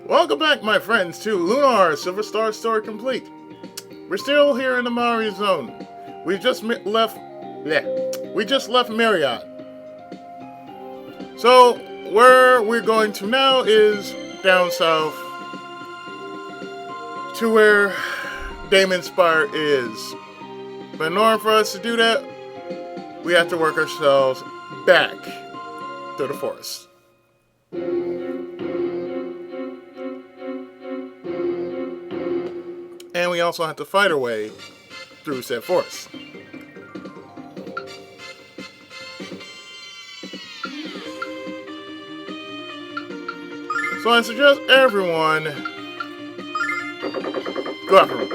Welcome back, my friends, to Lunar Silver Star Story Complete. We're still here in the Meryod zone. We just left. Yeah, we just left Meryod. So where we're going to now is down south to where Damon Spire is. But in order for us to do that, we have to work ourselves back through the forest. And we also have to fight our way through said forest. So I suggest everyone go after him.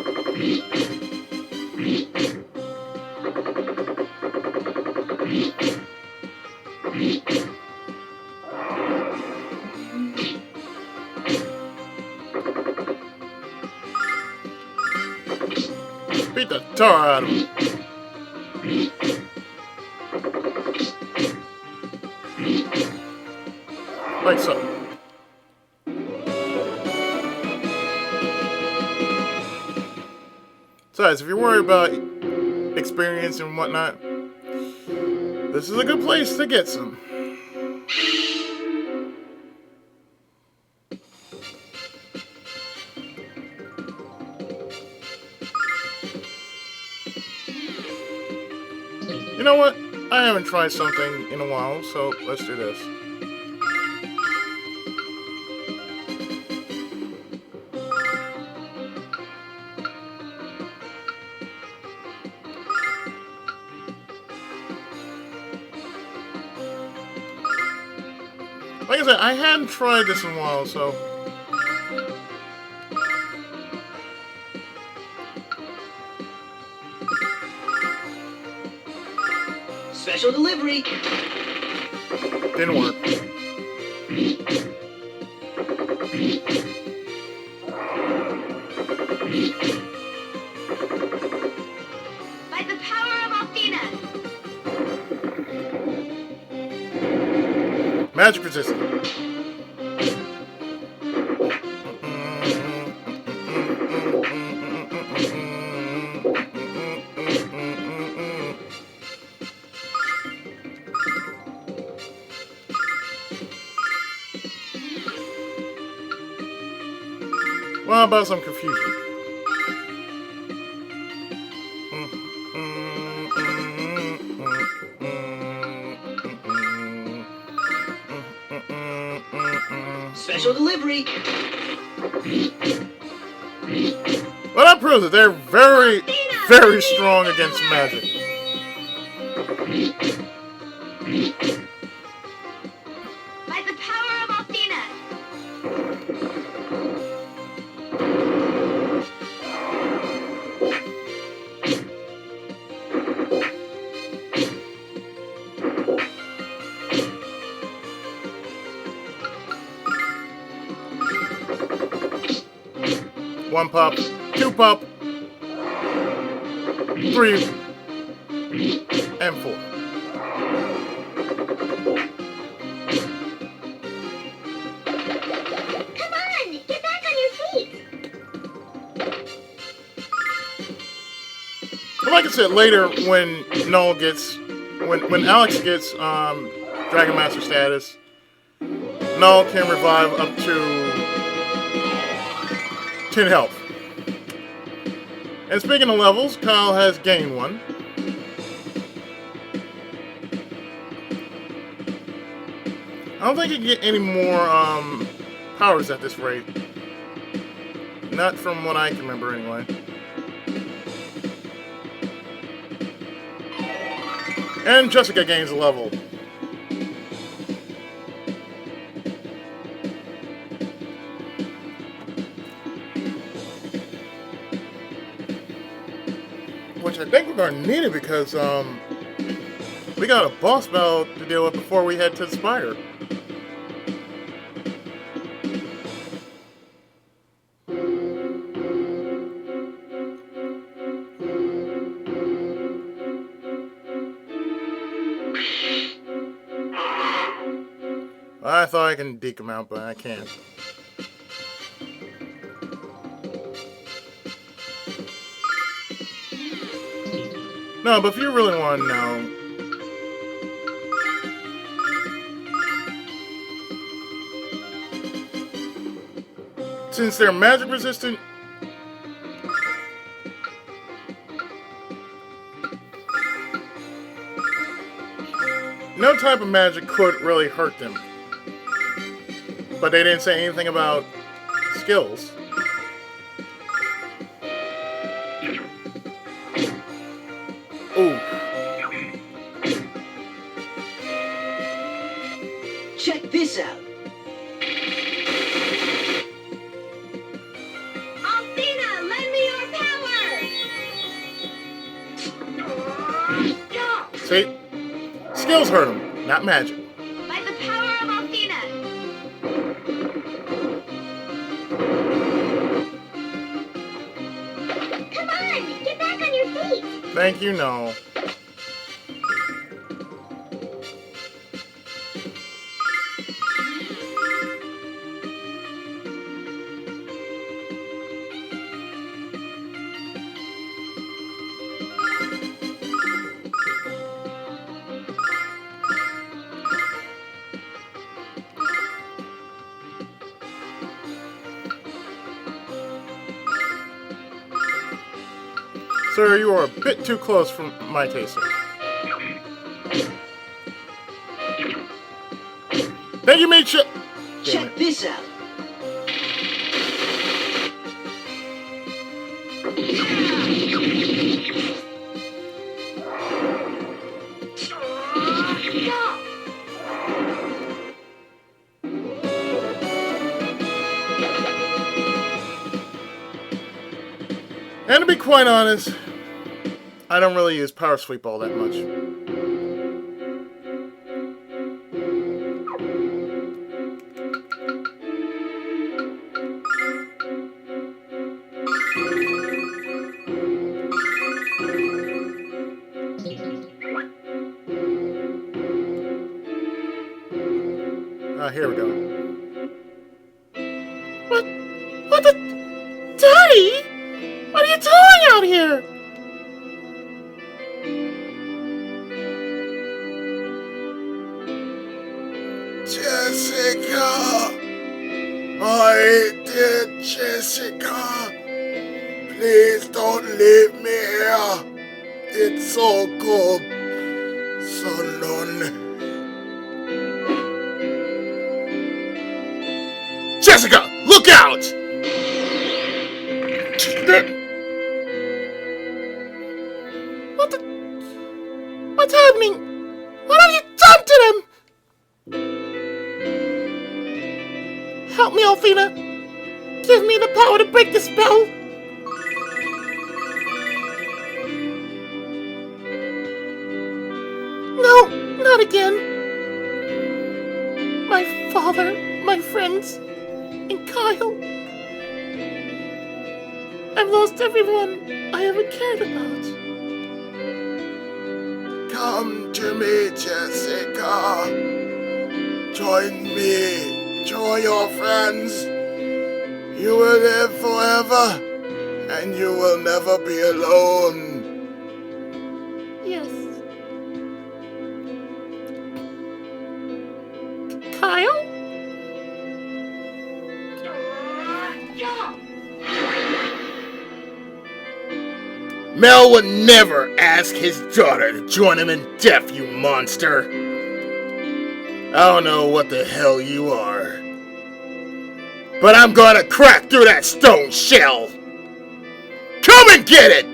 Beat the tar out of him. Like so. Besides, if you're worried about experience and whatnot, this is a good place to get some. You know what? I haven't tried something in a while, so let's do this. Like I said, I hadn't tried this in a while, so... Special delivery. Didn't work. By the power of Athena. Magic resistant. Well, how about some confusion? Special delivery. Well, that proves that they're very, very strong against magic. By the power of Athena. One pop, two pop, three, and four. Come on, get back on your feet. But like I said, later when Noel gets, when Alex gets Dragon Master status, Noel can revive up to 10 health. And speaking of levels, Kyle has gained one. I don't think you can get any more powers at this rate. Not from what I can remember anyway. And Jessica gains a level. Which I think we're going to need it because we got a boss battle to deal with before we head to the Spire. I thought I can deke him out, but I can't. No, but if you really want to know, since they're magic resistant, no type of magic could really hurt them. But they didn't say anything about skills. Ooh. Check this out. Althena, lend me your power! See? Skills hurt them, not magic. By the power of Althena! Come on, get back on your feet! Thank you, no. Sir, you are a bit too close for my taste. Thank you, Misha. Check this out. And to be quite honest, I don't really use Power Sweep all that much. Here we go. What the? Daddy? What are you doing out here? Jessica! My dear Jessica! Please don't leave me here. It's so cold. So lonely. Jessica! Look out! What the? What's happening? What have you done to them? Help me, Althena. Give me the power to break the spell. No, not again. My father, my friends, and Kyle. I've lost everyone I ever cared about. Come to me, Jessica. Join me. Join your friends. You will live forever, and you will never be alone. Yes. Kyle? Mel would never ask his daughter to join him in death, you monster. I don't know what the hell you are, but I'm gonna crack through that stone shell. Come and get it!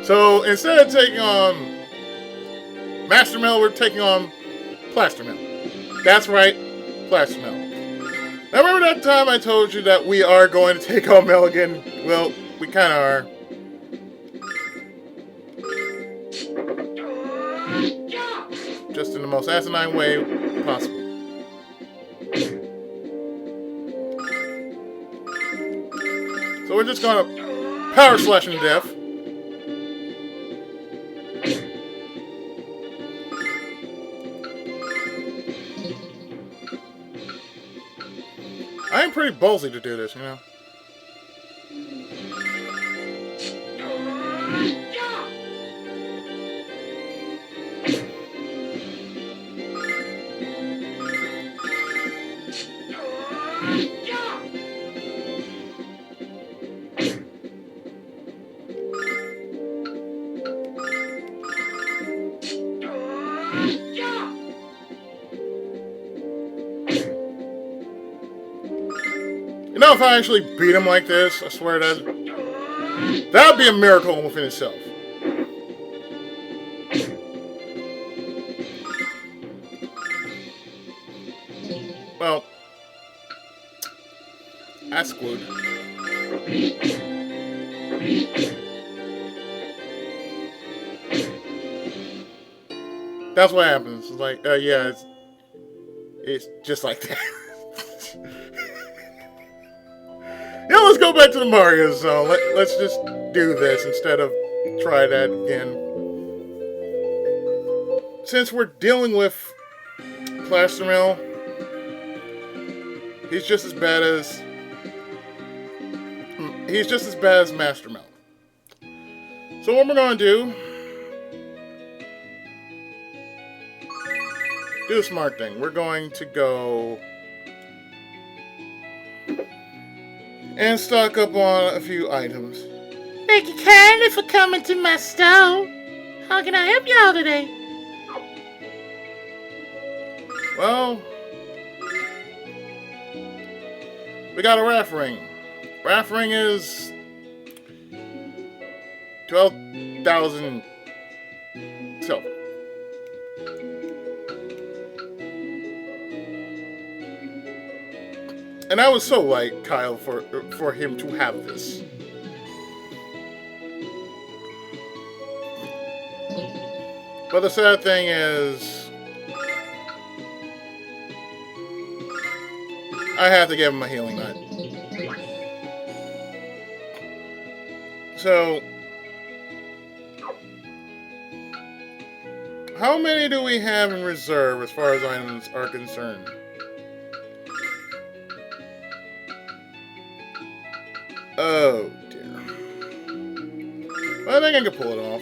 So instead of taking on Master Mel, we're taking on Plaster Mel. That's right, Plaster Mel. Now remember that time I told you that we are going to take on Mel again? Well, we kind of are. Just in the most asinine way possible. So we're just going to power slash him to death. I I'm pretty ballsy to do this, you know. You know, if I actually beat him like this, I swear that would be a miracle within itself. Well, that's good. That's what happens. It's like, yeah, it's just like that. Yeah, let's go back to the Mario zone. Let's just do this instead of try that again. Since we're dealing with Plastermill, he's just as bad as Master Mel. So what we're gonna do a smart thing. We're going to go and stock up on a few items. Thank you kindly for coming to my store. How can I help y'all today? Well, we got a raft ring. Raft ring is 12,000 silver. And I was so like Kyle for him to have this. But the sad thing is, I have to give him a healing nut. So, how many do we have in reserve as far as items are concerned? Oh dear. Well, I think I can pull it off.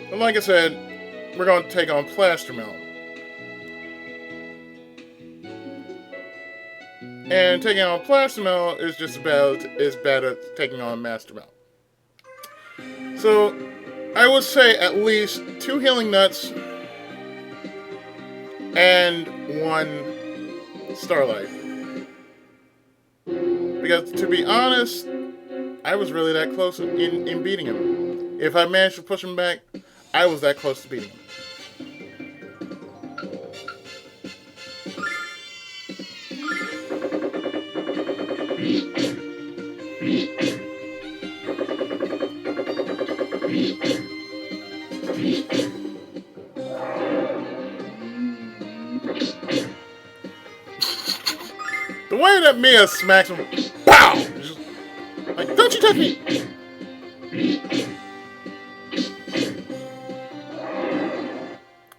But like I said, we're going to take on Plastermill. And taking on Plastermill is just about as bad as taking on Mastermill. So, I would say at least 2 healing nuts and 1 starlight. Because to be honest, I was really that close in beating him. If I managed to push him back, I was that close to beating him. The way that Mia smacks him, pow! Just, like, don't you touch me!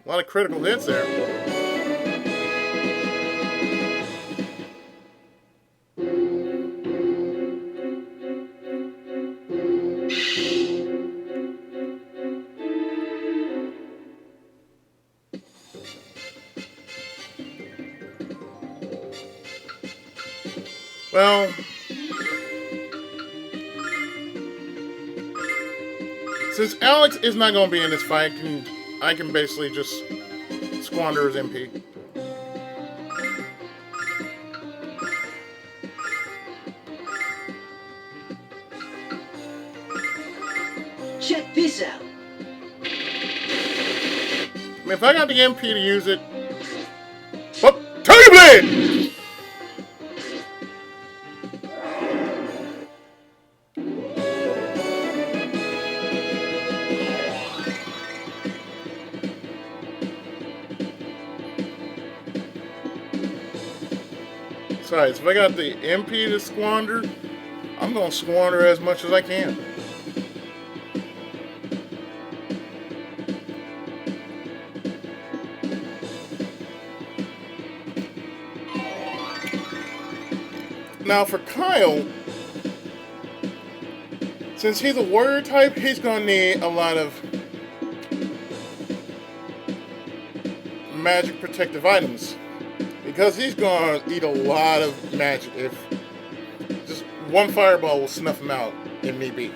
A lot of critical hits there. Well, since Alex is not going to be in this fight, I can basically just squander his MP. Check this out. I mean, if I got the MP to use it, whoop, Tiger Blade! Besides, if I got the MP to squander, I'm going to squander as much as I can. Now for Kyle, since he's a warrior type, he's gonna need a lot of magic protective items. Because he's gonna eat a lot of magic if just one fireball will snuff him out if need be.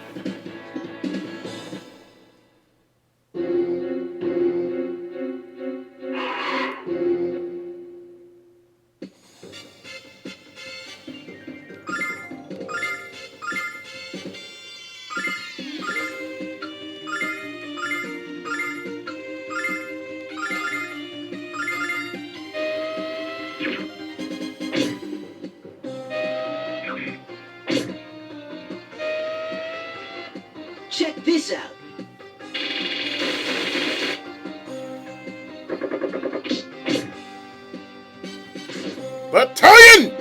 Check this out. Battalion!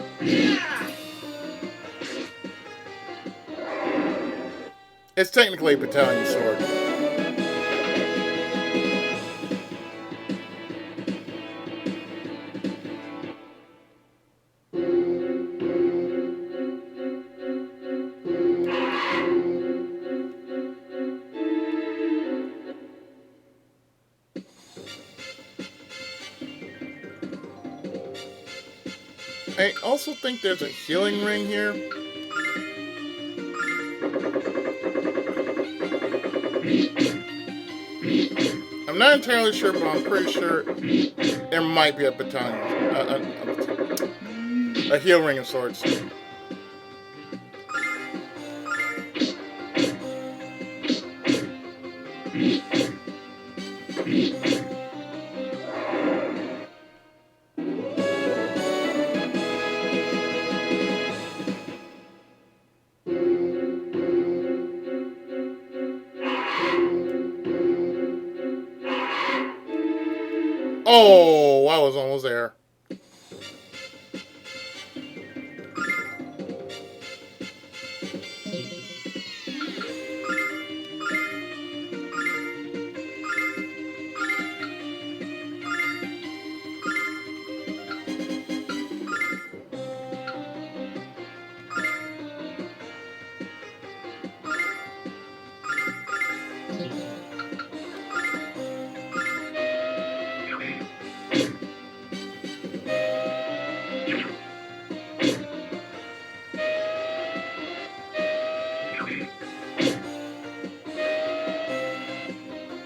It's technically a battalion sword. I also think there's a healing ring here. I'm not entirely sure, but I'm pretty sure there might be a battalion, a heal ring of sorts. Oh, I was almost there.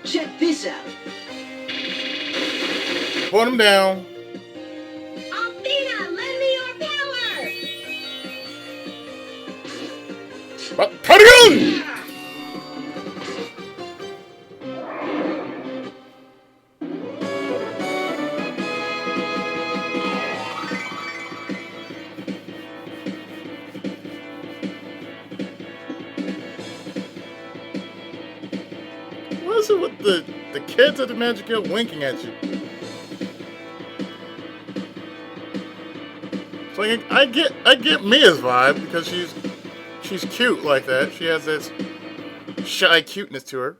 Check this out. Put him down. Althena, lend me your power! Battalion! What is it with the kids at the Magic Guild winking at you? So I get Mia's vibe because she's cute like that. She has this shy cuteness to her.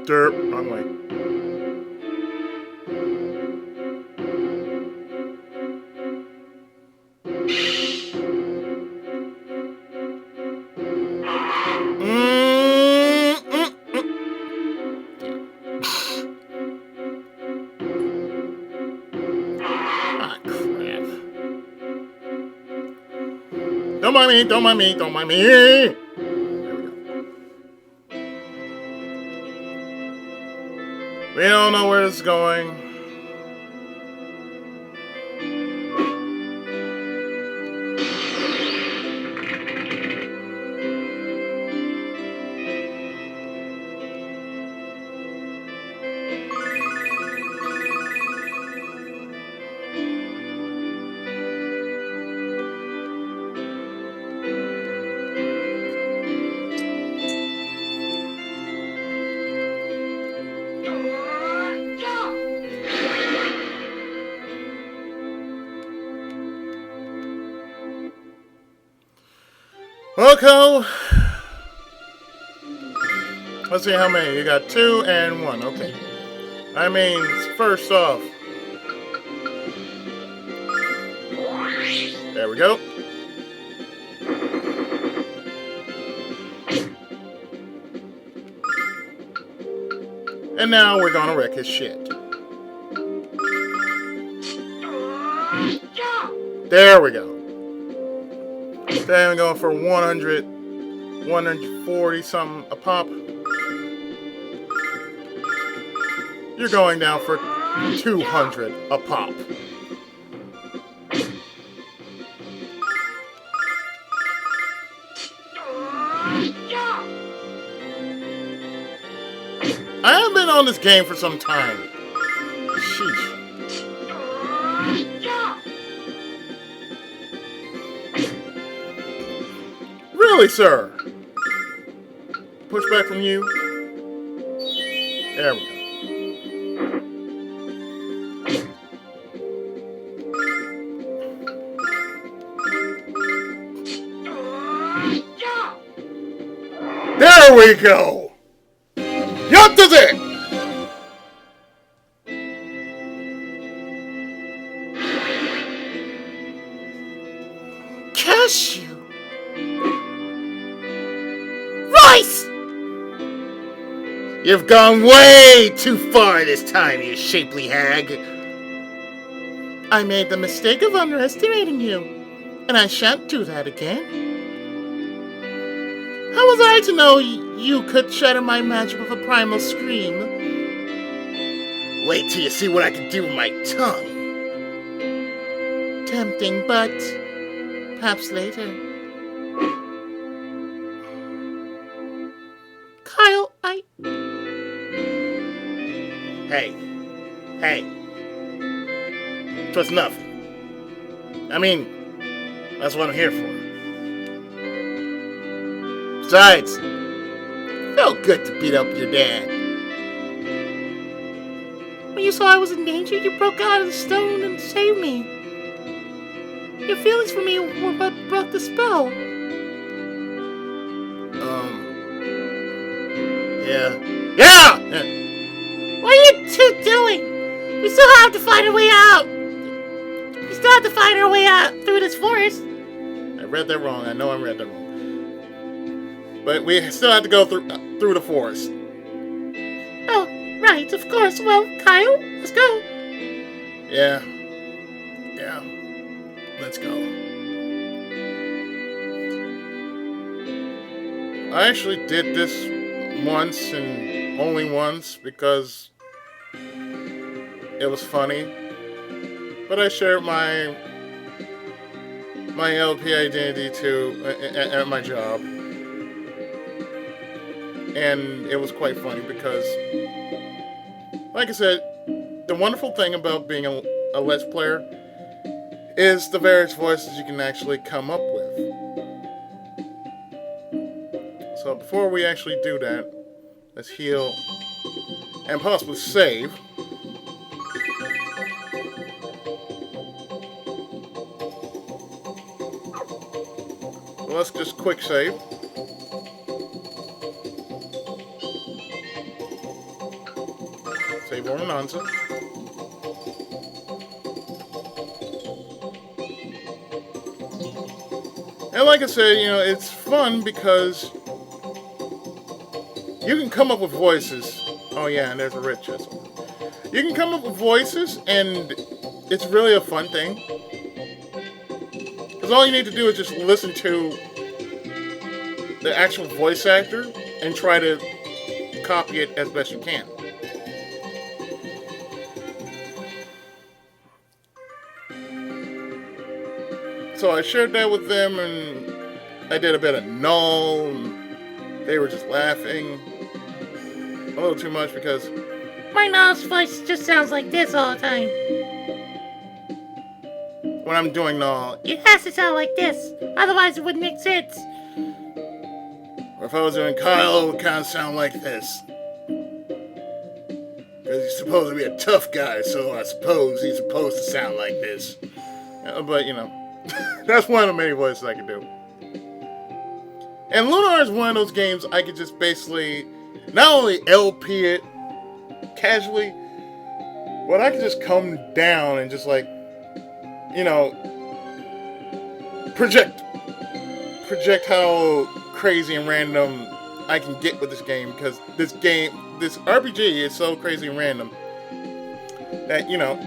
Derp, wrong way. Ah, crap. Don't mind me, don't mind me, don't mind me. There we go. We don't know where this is going. Okay. Let's see how many. You got 2 and 1. Okay. I mean, first off. There we go. And now we're gonna wreck his shit. There we go. Then we're going for 100, 140 something a pop. You're going down for 200 a pop. I have been on this game for some time. Sheesh. Really, sir? Push back from you. There we go. There we go! Yup, that's it! Cashew. Rice! You've gone way too far this time, you shapely hag. I made the mistake of underestimating you, and I shan't do that again. How was I to know you could shatter my magic with a primal scream? Wait till you see what I can do with my tongue. Tempting, but perhaps later. Kyle, Hey. Twas nothing. I mean, that's what I'm here for. Besides, felt good to beat up your dad. When you saw I was in danger, you broke out of the stone and saved me. Your feelings for me were what broke the spell. Yeah! What are you two doing? We still have to find our way out. We still have to find our way out through this forest. I read that wrong. I know I read that wrong. But we still have to go through the forest. Oh, right, of course. Well, Kyle, let's go. Yeah. Let's go. I actually did this once and only once because it was funny. But I shared my LP identity too at my job. And it was quite funny because, like I said, the wonderful thing about being a Let's Player is the various voices you can actually come up with. So before we actually do that, let's heal and possibly save. So let's just quick save. Save all the nonsense. And like I said, it's fun because you can come up with voices. Oh yeah, and there's a red chest. You can come up with voices, and it's really a fun thing. Because all you need to do is just listen to the actual voice actor and try to copy it as best you can. So I shared that with them, and I did a bit of null, and they were just laughing a little too much because My Null's voice just sounds like this all the time. when I'm doing null, It has to sound like this, otherwise it wouldn't make sense. or if I was doing Kyle, it would kind of sound like this. Because he's supposed to be a tough guy, so I suppose he's supposed to sound like this. But, that's one of the many voices I can do. And Lunar is one of those games I could just basically not only LP it casually, but I could just come down and just like, you know, project how crazy and random I can get with this game, because this RPG is so crazy and random that, you know,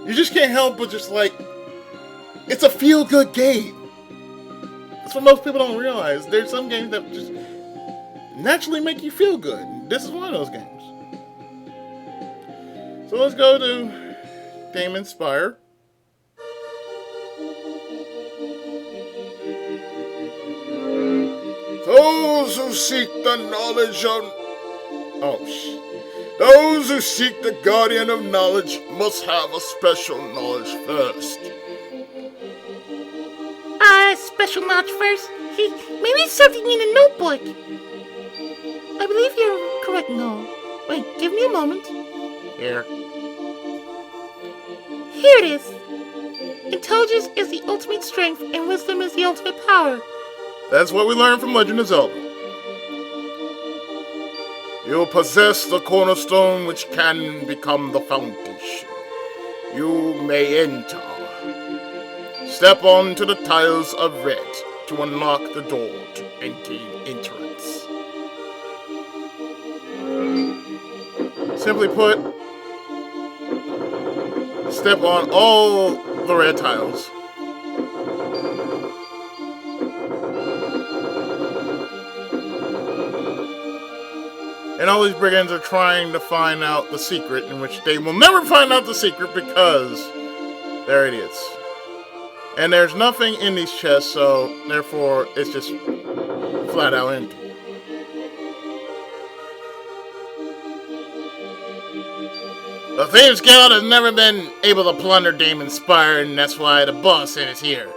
you just can't help but just like, it's a feel-good game. That's what most people don't realize. There's some games that just naturally make you feel good. This is one of those games. So let's go to Damon Spire. Those who seek the knowledge of... Those who seek the guardian of knowledge must have a special knowledge first. Special knowledge first? Maybe it's something in a notebook. I believe you're correct, no. Wait, give me a moment. Here. Here it is. Intelligence is the ultimate strength, and wisdom is the ultimate power. That's what we learned from Legend of Zelda. You possess the cornerstone which can become the foundation. You may enter. Step onto the tiles of red to unlock the door and gain entrance. Simply put, step on all the red tiles. And all these brigands are trying to find out the secret, in which they will never find out the secret because they're idiots. And there's nothing in these chests, so therefore it's just flat out empty. The Thieves Guild has never been able to plunder Damon Spire, and that's why the boss is here.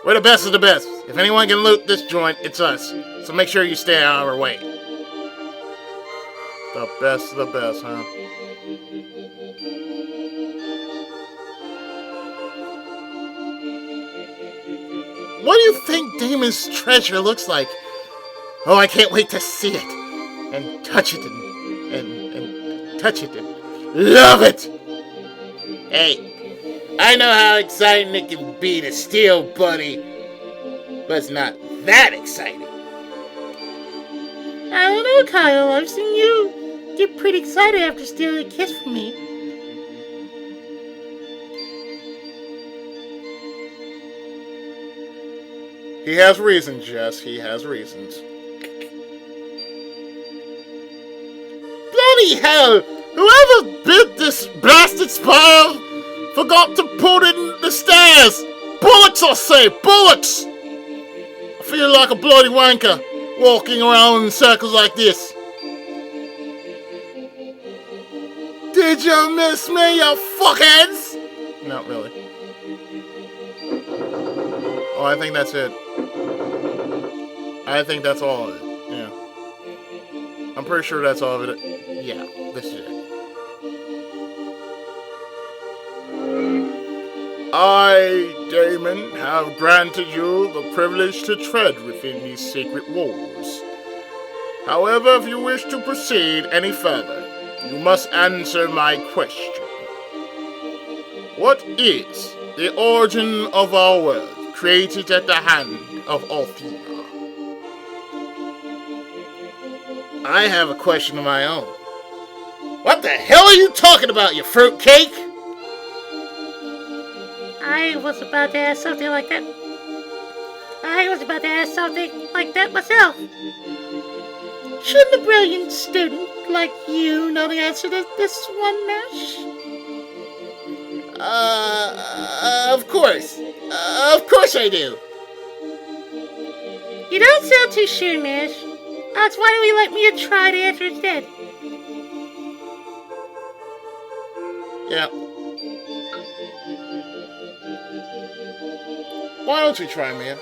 We're the best of the best. If anyone can loot this joint, it's us. So make sure you stay out of our way. The best of the best, huh? What do you think Damon's treasure looks like? Oh, I can't wait to see it. And touch it and touch it and love it! Hey, I know how exciting it can be to steal, buddy. But it's not that exciting. I don't know, Kyle. I've seen you get pretty excited after stealing a kiss from me. He has reasons, Jess. He has reasons. Bloody hell! Whoever built this blasted spire forgot to put in the stairs! Bullocks, I say! Bullocks! I feel like a bloody wanker walking around in circles like this. Did you miss me, you fuckheads? Not really. Oh, I think that's it. I think that's all of it. Yeah. I'm pretty sure that's all of it. Yeah, this is it. I, Damon, have granted you the privilege to tread within these sacred walls. However, if you wish to proceed any further, you must answer my question. What is the origin of our world, created at the hand of Althea? I have a question of my own. What the hell are you talking about, you fruitcake? I was about to ask something like that. Myself. Shouldn't a brilliant student like you know the answer to this one, Nash? Of course. Of course I do. You don't sound too sure, Nash. That's why don't we let me try to answer instead? Yeah. Why don't you try, Mia?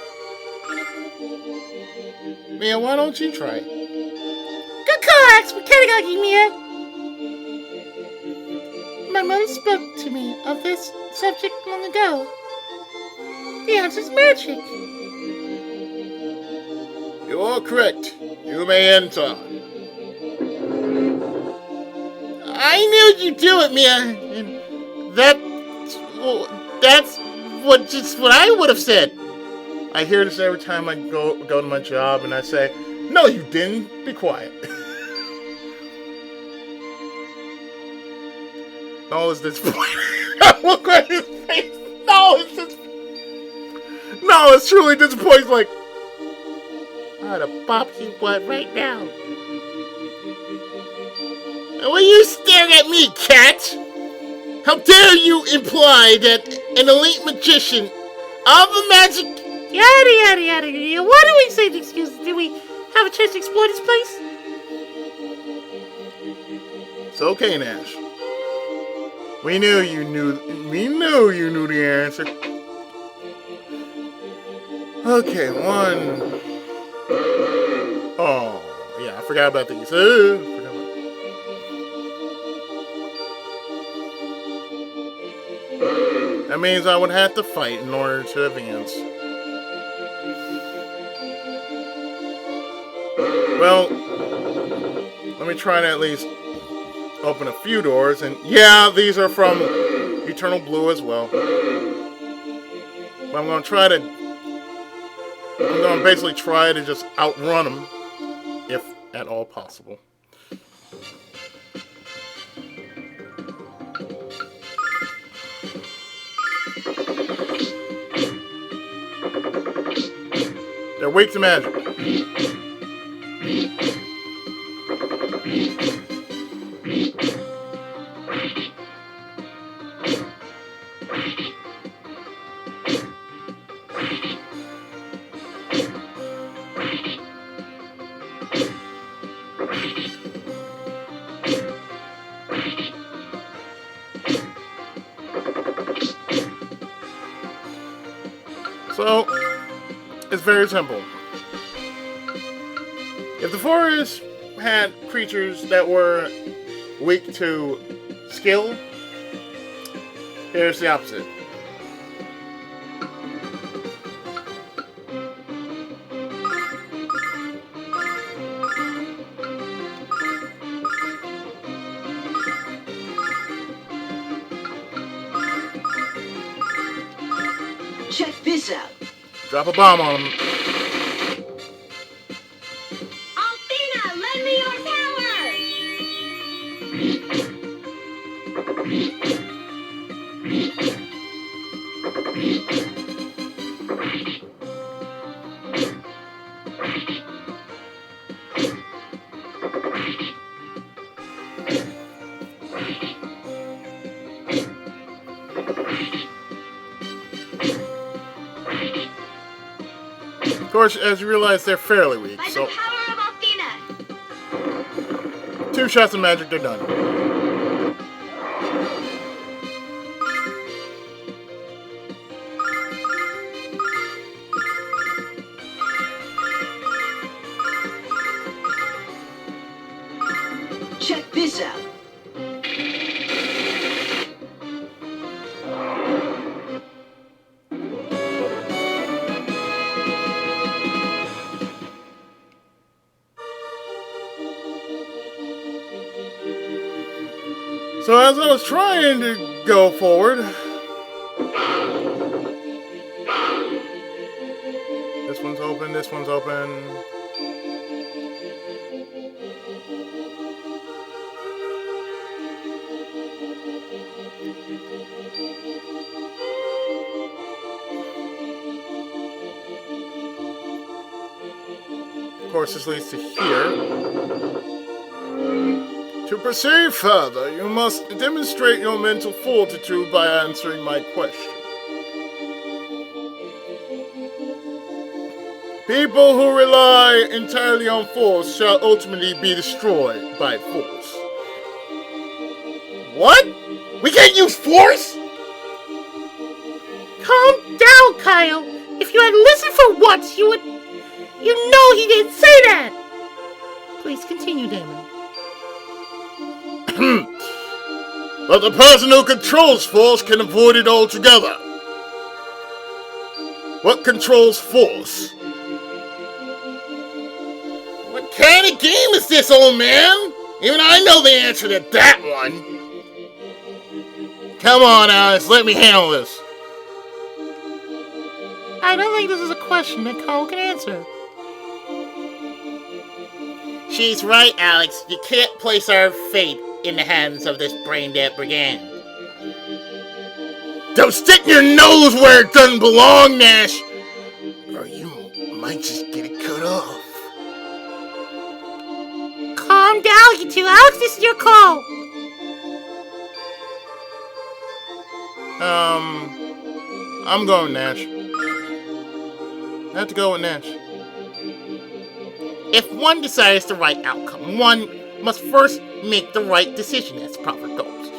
Mia, why don't you try? Good call, Pedagogy, Mia. My mother spoke to me of this subject long ago. The answer's magic. You are correct. You may enter. I knew you'd do it, Mia. And that's what I would have said. I hear this every time I go to my job, and I say, "No, you didn't. Be quiet." No, it's disappointing. Look at his face. No, it's truly disappointing. Like, I'd have popped you butt right now. And will you stare at me, cat? How dare you imply that an elite magician of the magic... Yada yada yada yada. Why do we say the excuses? Did we have a chance to explore this place? it's okay, Nash. We knew you knew the answer. Okay, one. Oh, yeah, I forgot about these. That means I would have to fight in order to advance. Well, let me try to at least open a few doors, and yeah, these are from Eternal Blue as well. But I'm going to basically try to just outrun them, if at all possible. They're weak to magic. So, it's very simple. If the forest had creatures that were weak to skill, here's the opposite. Check this out. Drop a bomb on them. Althena, lend me your power! Of course, as you realize, they're fairly weak, By so the power of Althena! 2 shots of magic, they're done. Check this out. So as I was trying to go forward, this one's open, this one's open. Of course, this leads to here. To proceed further, you must demonstrate your mental fortitude by answering my question. People who rely entirely on force shall ultimately be destroyed by force. What? We can't use force? Calm down, Kyle. If you had listened for once, you know he didn't say that. Please continue, Damon. But the person who controls force can avoid it altogether. What controls force? game is this, old man? Even I know the answer to that one. Come on, Alex, let me handle this. I don't think this is a question that Cole can answer. She's right, Alex. You can't place our fate in the hands of this brain-dead brigand. Don't stick your nose where it doesn't belong, Nash! Or you might just get it cut off. Calm down, you two. Alex, this is your call. I'm going Nash. I have to go with Nash. If one desires the right outcome, one must first make the right decision, as proper goes.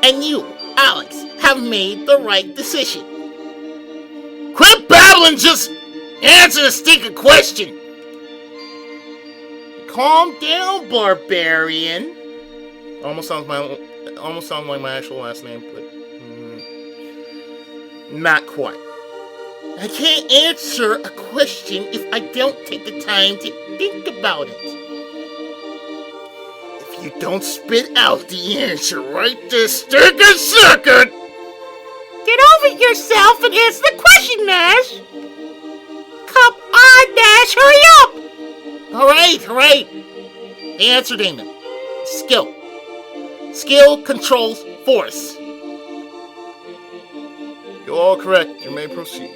And you, Alex, have made the right decision. Quit babbling, just answer the stinking question. Calm down, barbarian. Almost sounds like my actual last name, but not quite. I can't answer a question if I don't take the time to think about it. If you don't spit out the answer right this stinking second, get over yourself and answer the question, Nash. Come on, Nash, hurry up. All right. The answer, Damon. Skill. Skill controls force. you're all correct. You may proceed.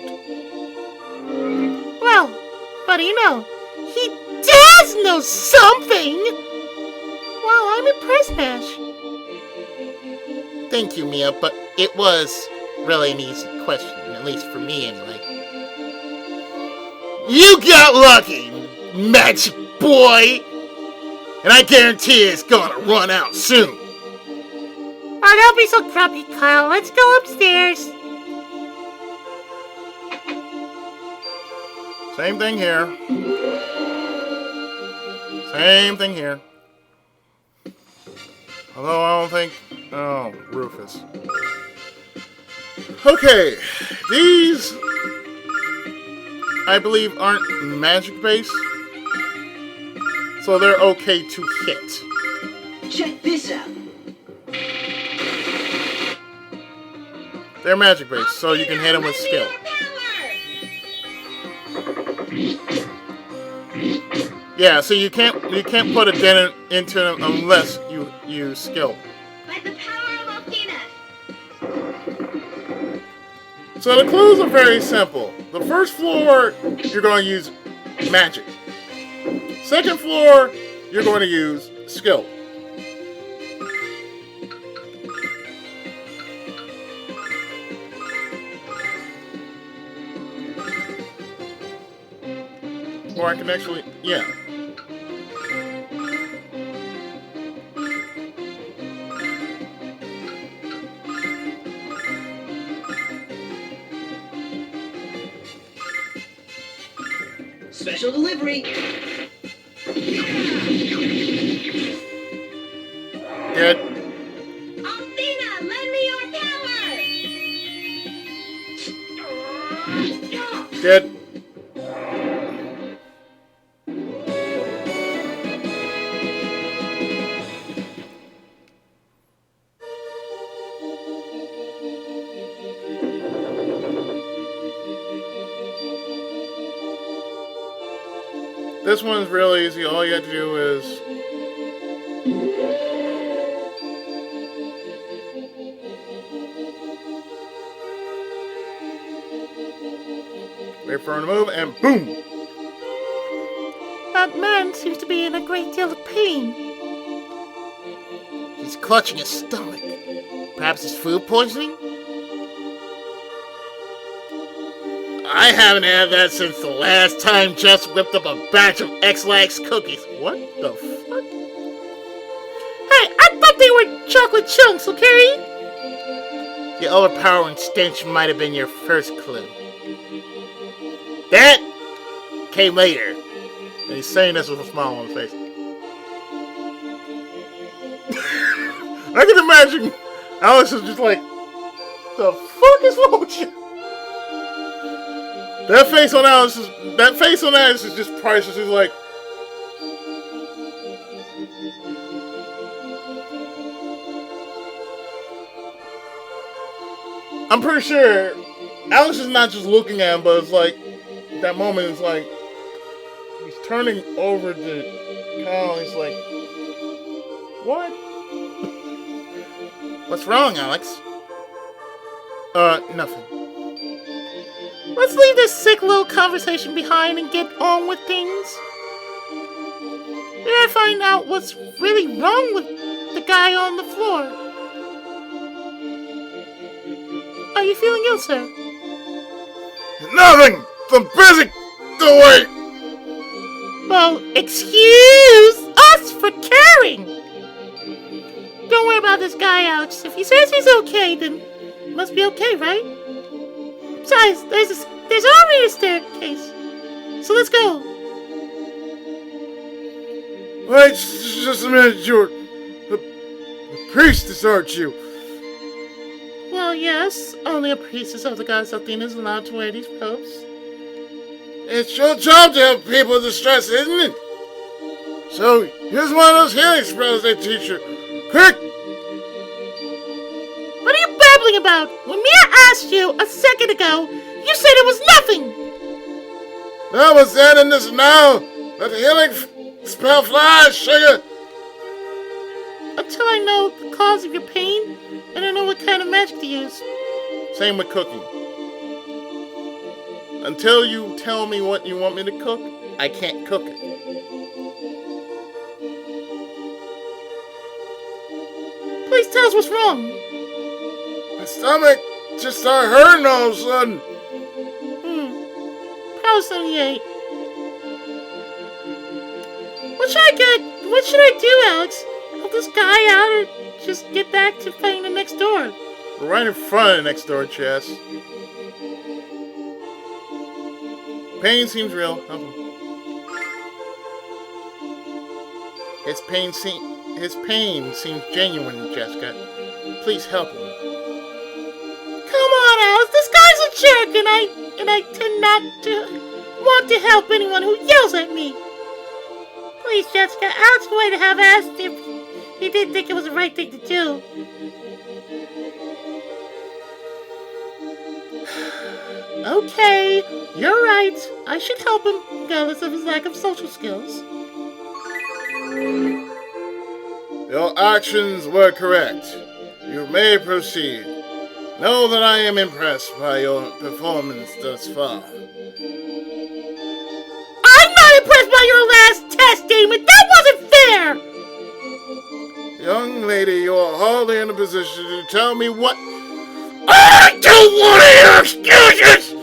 Well, what do you know? He does know something! Wow, I'm impressed, Nash. Thank you, Mia, but it was really an easy question, at least for me anyway. You got lucky, magic boy! And I guarantee it's gonna run out soon. Oh, don't be so grumpy, Kyle. Let's go upstairs. Same thing here. Same thing here. Although I don't think... Oh, Rufus. Okay. These, I believe, aren't magic-based. So they're okay to hit. Check this out. They're magic-based, so you can hit them with skill. Yeah, so you can't put a dent into them unless you use skill. By the power of Alpina. So the clues are very simple. The first floor, you're going to use magic. Second floor, you're going to use skill. Or I can actually, yeah. Special delivery. Dead. Alpina, lend me your power. Dead. This one's really easy. All you have to do is wait for him to move, and boom! That man seems to be in a great deal of pain. He's clutching his stomach. Perhaps it's food poisoning? I haven't had that since the last time Jess whipped up a batch of X-Lax cookies. What the fuck? Hey, I thought they were chocolate chunks, okay? The overpowering stench might have been your first clue. That came later. And he's saying this with a smile on his face. I can imagine Alex is just like, the fuck is wrong with you? That face on Alex is just priceless. He's like, I'm pretty sure Alex is not just looking at him, but it's like that moment is like he's turning over to Kyle. And he's like, "What? What's wrong, Alex?" Nothing. Let's leave this sick little conversation behind and get on with things. We gotta find out what's really wrong with the guy on the floor. Are you feeling ill, sir? Nothing! I'm busy! Go away! Well, excuse us for caring! Don't worry about this guy, Alex. If he says he's okay, then it must be okay, right? Besides, there's already a staircase. So let's go. Wait, just a minute, George. The priestess, aren't you? Well, yes. Only a priestess of the goddess Athena is allowed to wear these robes. It's your job to help people in distress, isn't it? So, here's one of those healing spells they teach you. Quick! What are you babbling about? When Mia asked you a second ago, you said it was nothing! Now what's that in this now? Let the healing spell fly, sugar! Until I know the cause of your pain, I don't know what kind of magic to use. Same with cooking. Until you tell me what you want me to cook, I can't cook it. Please tell us what's wrong. My stomach just started hurting all of a sudden. Power 78. What should I do, Alex? Help this guy out or just get back to fighting the next door? We're right in front of the next door, Chess. Pain seems real. Help him. His pain seems genuine, Jessica. Please help him. Come on, Alice. This guy's a jerk, and I tend not to want to help anyone who yells at me. Please, Jessica, Alex would have asked if he didn't think it was the right thing to do. Okay, you're right. I should help him, regardless of his lack of social skills. Your actions were correct. You may proceed. Know that I am impressed by your performance thus far. I'm not impressed by your last test, Damon! That wasn't fair! Young lady, you are hardly in a position to tell me what... I don't want to hear excuses!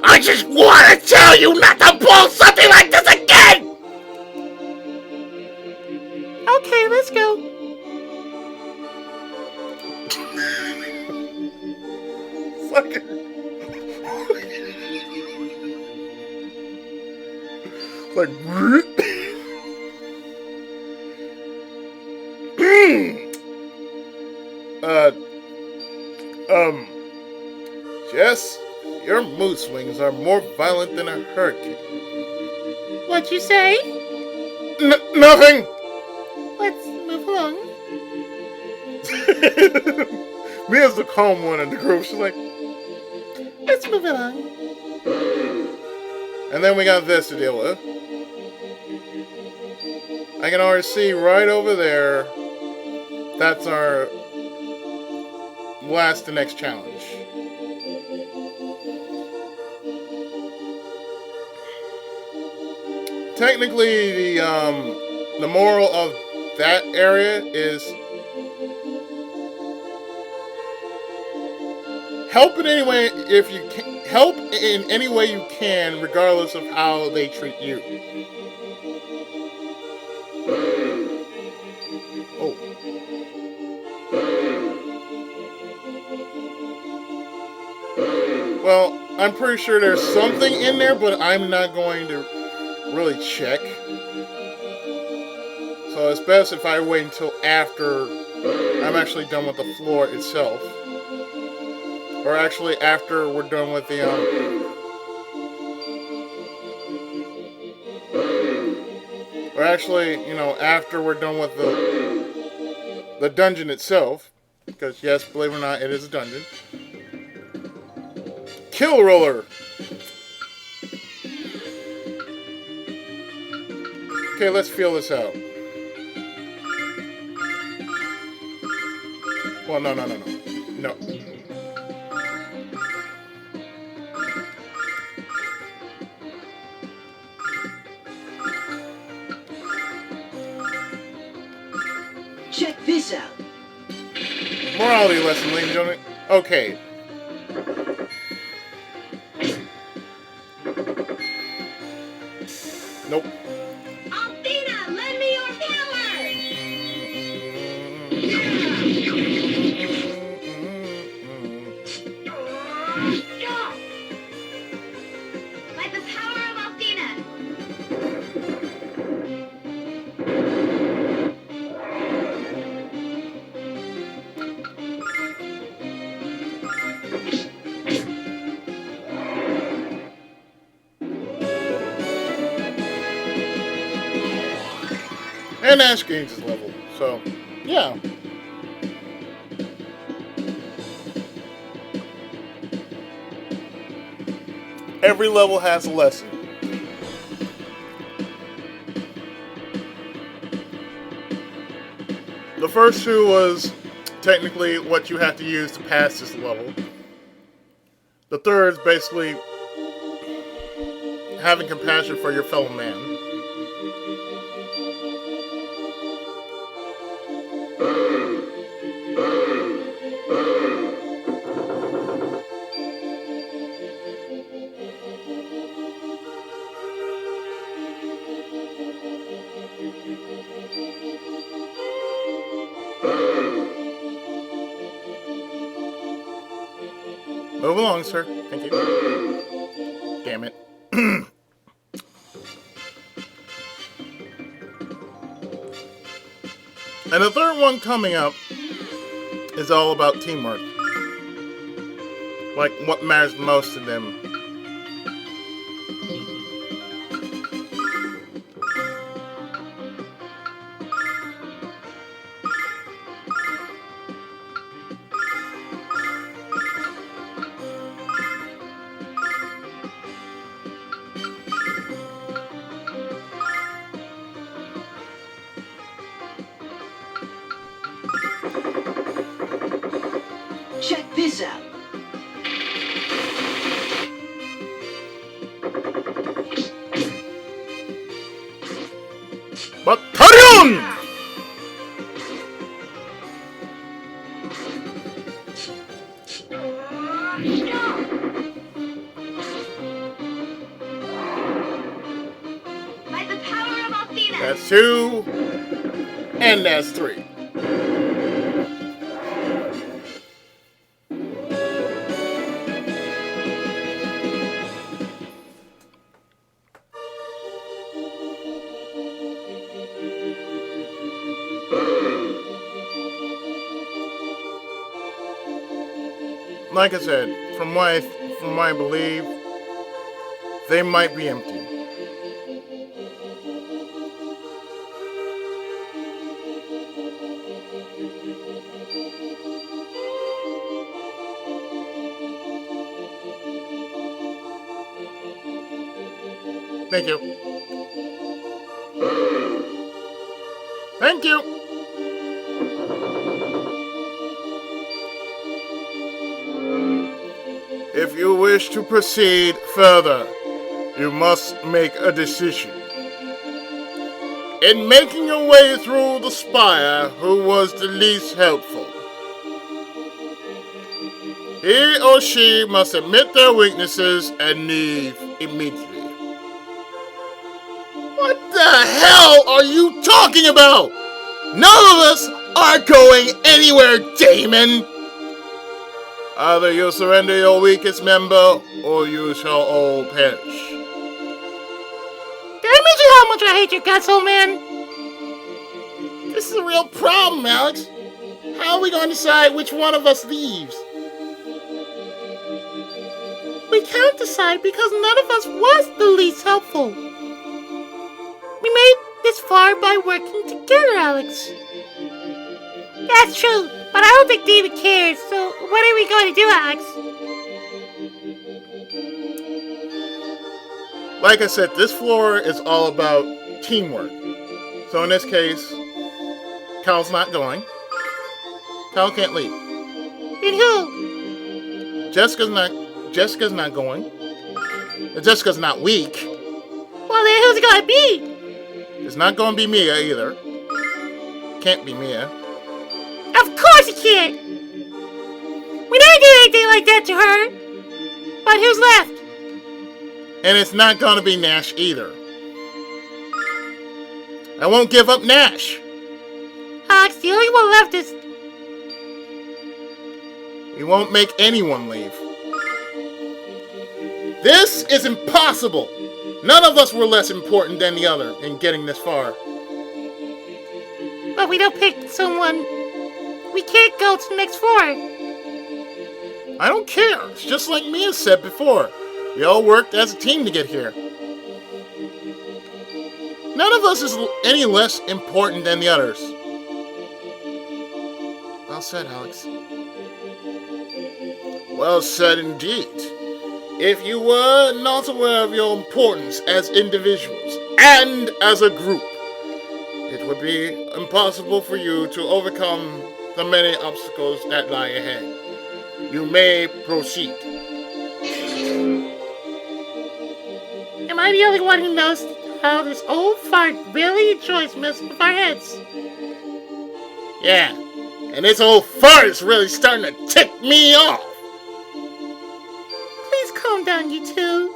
I just want to tell you not to pull something like this again! Okay, let's go. Like, Jess, your mood swings are more violent than a hurricane. What'd you say? Nothing! Let's move along. Mia's the calm one in the group. She's like, Let's move along. and then we got this to deal with. I can already see right over there. That's our the next challenge. Technically, the moral of that area is help in any way if you can. Help in any way you can, regardless of how they treat you. Oh. Well, I'm pretty sure there's something in there, but I'm not going to really check. So it's best if I wait until after I'm actually done with the floor itself. Or actually after we're done with the, or actually, after we're done with the dungeon itself. Because yes, believe it or not, it is a dungeon. Kill roller. Okay, let's feel this out. Well, no. No. Check this out. Morality lesson, ladies and gentlemen. Okay. Nope. Althena, lend me your power! By the power of Althena! And Ash gains his level. So, yeah. Every level has a lesson. The first two was technically what you have to use to pass this level. The third is basically having compassion for your fellow man. Move along, sir. Thank you. Damn it. And the third one coming up is all about teamwork. Like what matters most to them. Check this out. Battalion! By the power of Althena! That's two. And that's three. Like I said, from what I believe, they might be empty. Thank you. Thank you. If you wish to proceed further, you must make a decision. In making your way through the Spire, who was the least helpful? He or she must admit their weaknesses and leave immediately. What the hell are you talking about? None of us are going anywhere, Damon! Either you surrender your weakest member, or you shall all perish. Did I mention how much I hate your guts, old man? This is a real problem, Alex. How are we going to decide which one of us leaves? We can't decide because none of us was the least helpful. We made this far by working together, Alex. That's true, but I don't think David cares, so what are we going to do, Alex? like I said, this floor is all about teamwork. So in this case, Kyle's not going. Kyle can't leave. And who? Jessica's not going. Jessica's not weak. Well, then who's it gonna be? It's not going to be Mia either. Can't be Mia. Of course it can't! We never did anything like that to her! But who's left? And it's not going to be Nash either. I won't give up Nash. Alex, the only one left is... We won't make anyone leave. This is impossible! None of us were less important than the other in getting this far. But we don't pick someone... We can't go to the next floor. I don't care. It's just like Mia said before. We all worked as a team to get here. None of us is any less important than the others. Well said, Alex. Well said indeed. If you were not aware of your importance as individuals and as a group, it would be impossible for you to overcome the many obstacles that lie ahead. You may proceed. Am I the only one who knows how this old fart really enjoys messing with our heads? Yeah, and this old fart is really starting to tick me off. Please calm down, you two.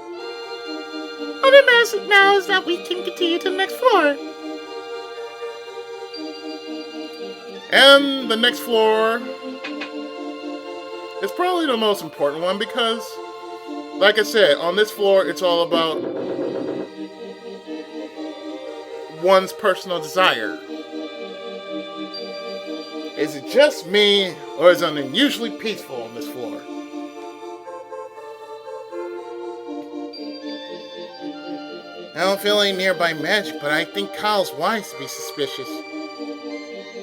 All that matters now is that we can continue to the next floor. And the next floor is probably the most important one because, like I said, on this floor it's all about one's personal desire. Is it just me, or is it unusually peaceful on this floor? I don't feel any nearby magic, but I think Kyle's wise to be suspicious.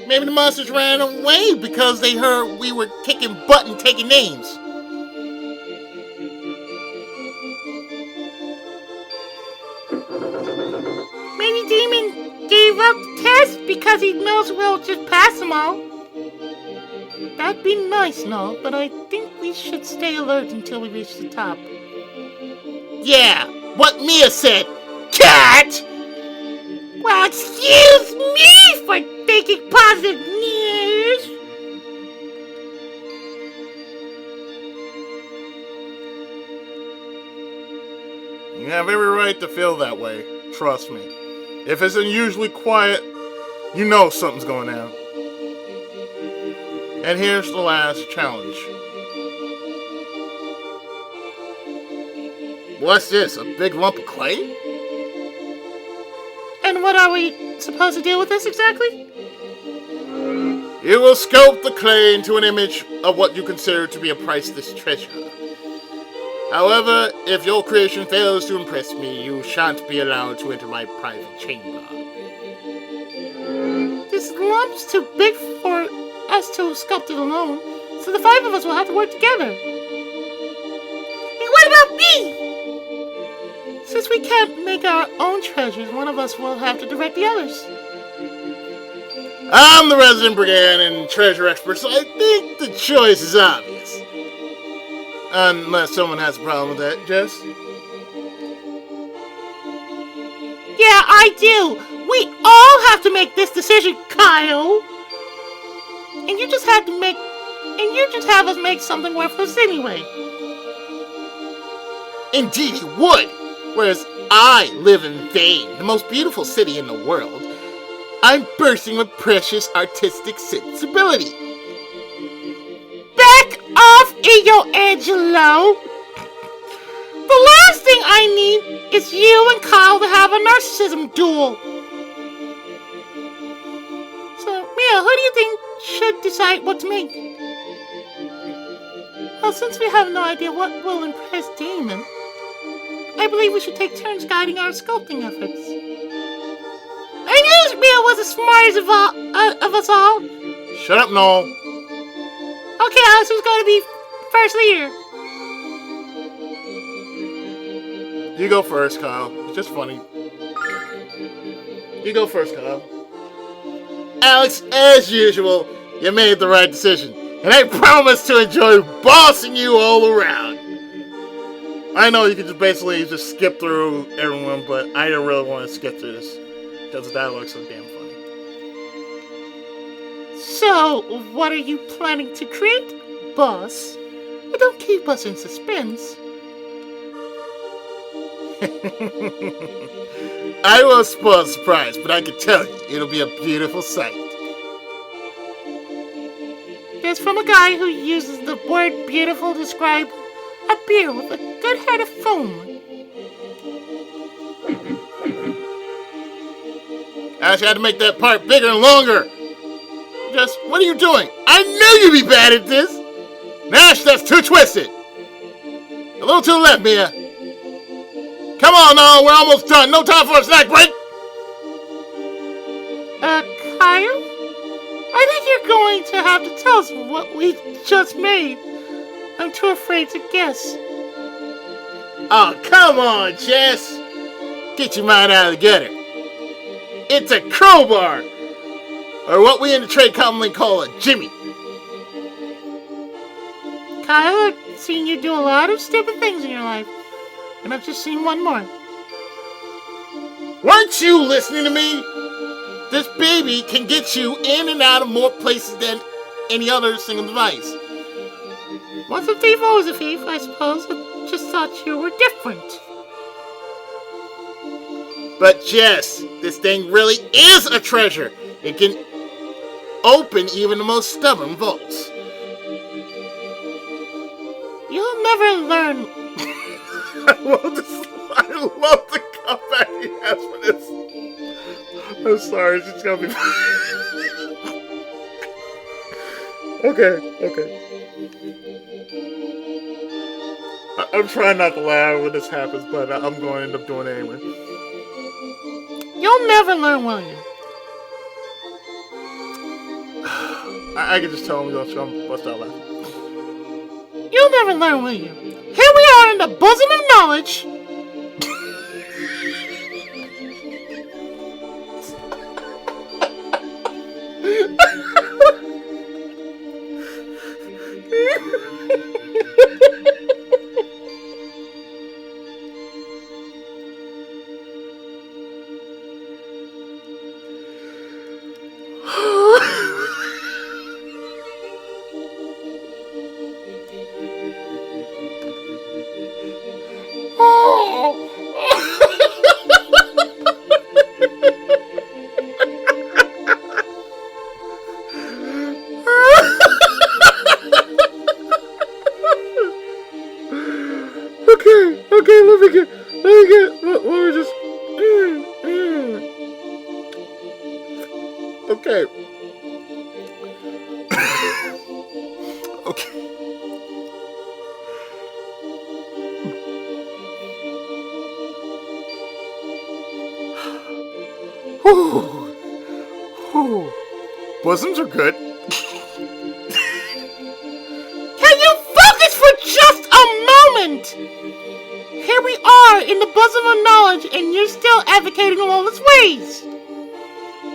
Maybe the monsters ran away because they heard we were kicking butt and taking names. Maybe Damon gave up the test because he knows we'll just pass them all. That'd be nice, no, but I think we should stay alert until we reach the top. Yeah, what Mia said. Cat! Well, excuse me for thinking positive news. You have every right to feel that way. Trust me. If it's unusually quiet, you know something's going on. And here's the last challenge. What's this, a big lump of clay? And what are we supposed to do with this exactly? You will sculpt the clay into an image of what you consider to be a priceless treasure. However, if your creation fails to impress me, you shan't be allowed to enter my private chamber. This lump's too big for us to sculpt it alone, so the five of us will have to work together. And what about me? Since we can't make our own treasures, one of us will have to direct the others. I'm the resident brigand and treasure expert, so I think the choice is obvious. Unless someone has a problem with that, Jess? Yeah, I do. We all have to make this decision, Kyle. And you just have us make something worthless anyway. Indeed he would. Whereas I live in Vane, the most beautiful city in the world. I'm bursting with precious artistic sensibility. Back off, Ego Angelo! The last thing I need is you and Kyle to have a narcissism duel. So, Mia, who do you think should decide what to make? Well, since we have no idea what will impress Damon, I believe we should take turns guiding our sculpting efforts. I knew Mia was the smartest of us all. Shut up, Noel. Okay, Alex, who's going to be first leader? You go first, Kyle. It's just funny. You go first, Kyle. Alex, as usual, you made the right decision. And I promise to enjoy bossing you all around. I know you could just basically just skip through everyone, but I don't really want to skip through this. Because the dialogue's so damn funny. So, what are you planning to create, boss? Don't keep us in suspense. I won't spoil the surprise, but I can tell you, it'll be a beautiful sight. That's from a guy who uses the word beautiful to describe a beer with a good head of foam. I just had to make that part bigger and longer. Just, what are you doing? I knew you'd be bad at this. Nash, that's too twisted. A little to the left, Mia. Come on now, we're almost done. No time for a snack break. Kyle? I think you're going to have to tell us what we just made. I'm too afraid to guess. Oh, come on, Jess. Get your mind out of the gutter. It's a crowbar. Or what we in the trade commonly call a jimmy. Kyle, I've seen you do a lot of stupid things in your life. And I've just seen one more. Weren't you listening to me? This baby can get you in and out of more places than any other single device. Once a thief, always a thief, I suppose. I just thought you were different. But Jess, this thing really is a treasure. It can open even the most stubborn vaults. You'll never learn. I love the comeback he has for this. I'm sorry, it's just gonna be. Okay. I'm trying not to laugh when this happens, but I'm going to end up doing it anyway. You'll never learn, will you? I can just tell him I'm gonna bust out laughing. You'll never learn, will you? Here we are in the bosom of knowledge. Okay, let me get, what were just, okay. Okay. Whew. Bosoms are good. Can you focus for just a moment? Here we are in the bosom of knowledge, and you're still advocating all its ways.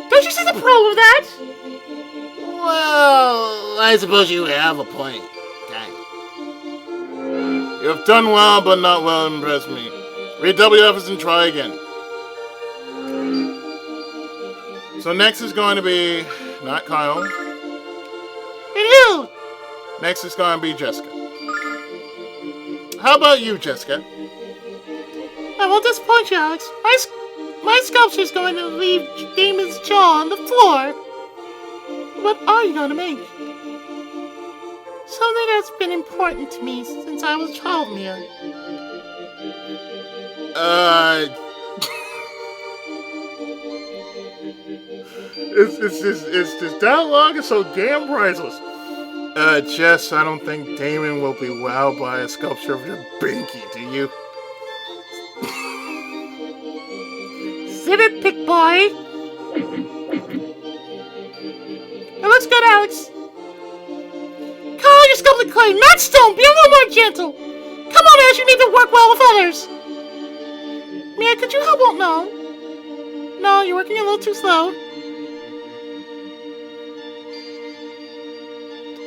Don't you see the problem with that? Well, I suppose you have a point. Kind of. You have done well, but not well impressed me. Redouble your efforts and try again. So next is going to be not Kyle. And who? Next is going to be Jessica. How about you, Jessica? I won't disappoint you, Alex. My sculpture's going to leave Damon's jaw on the floor. What are you going to make? Something that's been important to me since I was a child, Mia. It's this dialogue is so damn priceless. Jess, I don't think Damon will be wowed by a sculpture of your binky, do you? Zip it, pick boy. It looks good, Alex. Carl, you're sculpting clay, not stone. Be a little more gentle. Come on, Ash, you need to work well with others. Mia, could you help? Well, no. No, you're working a little too slow.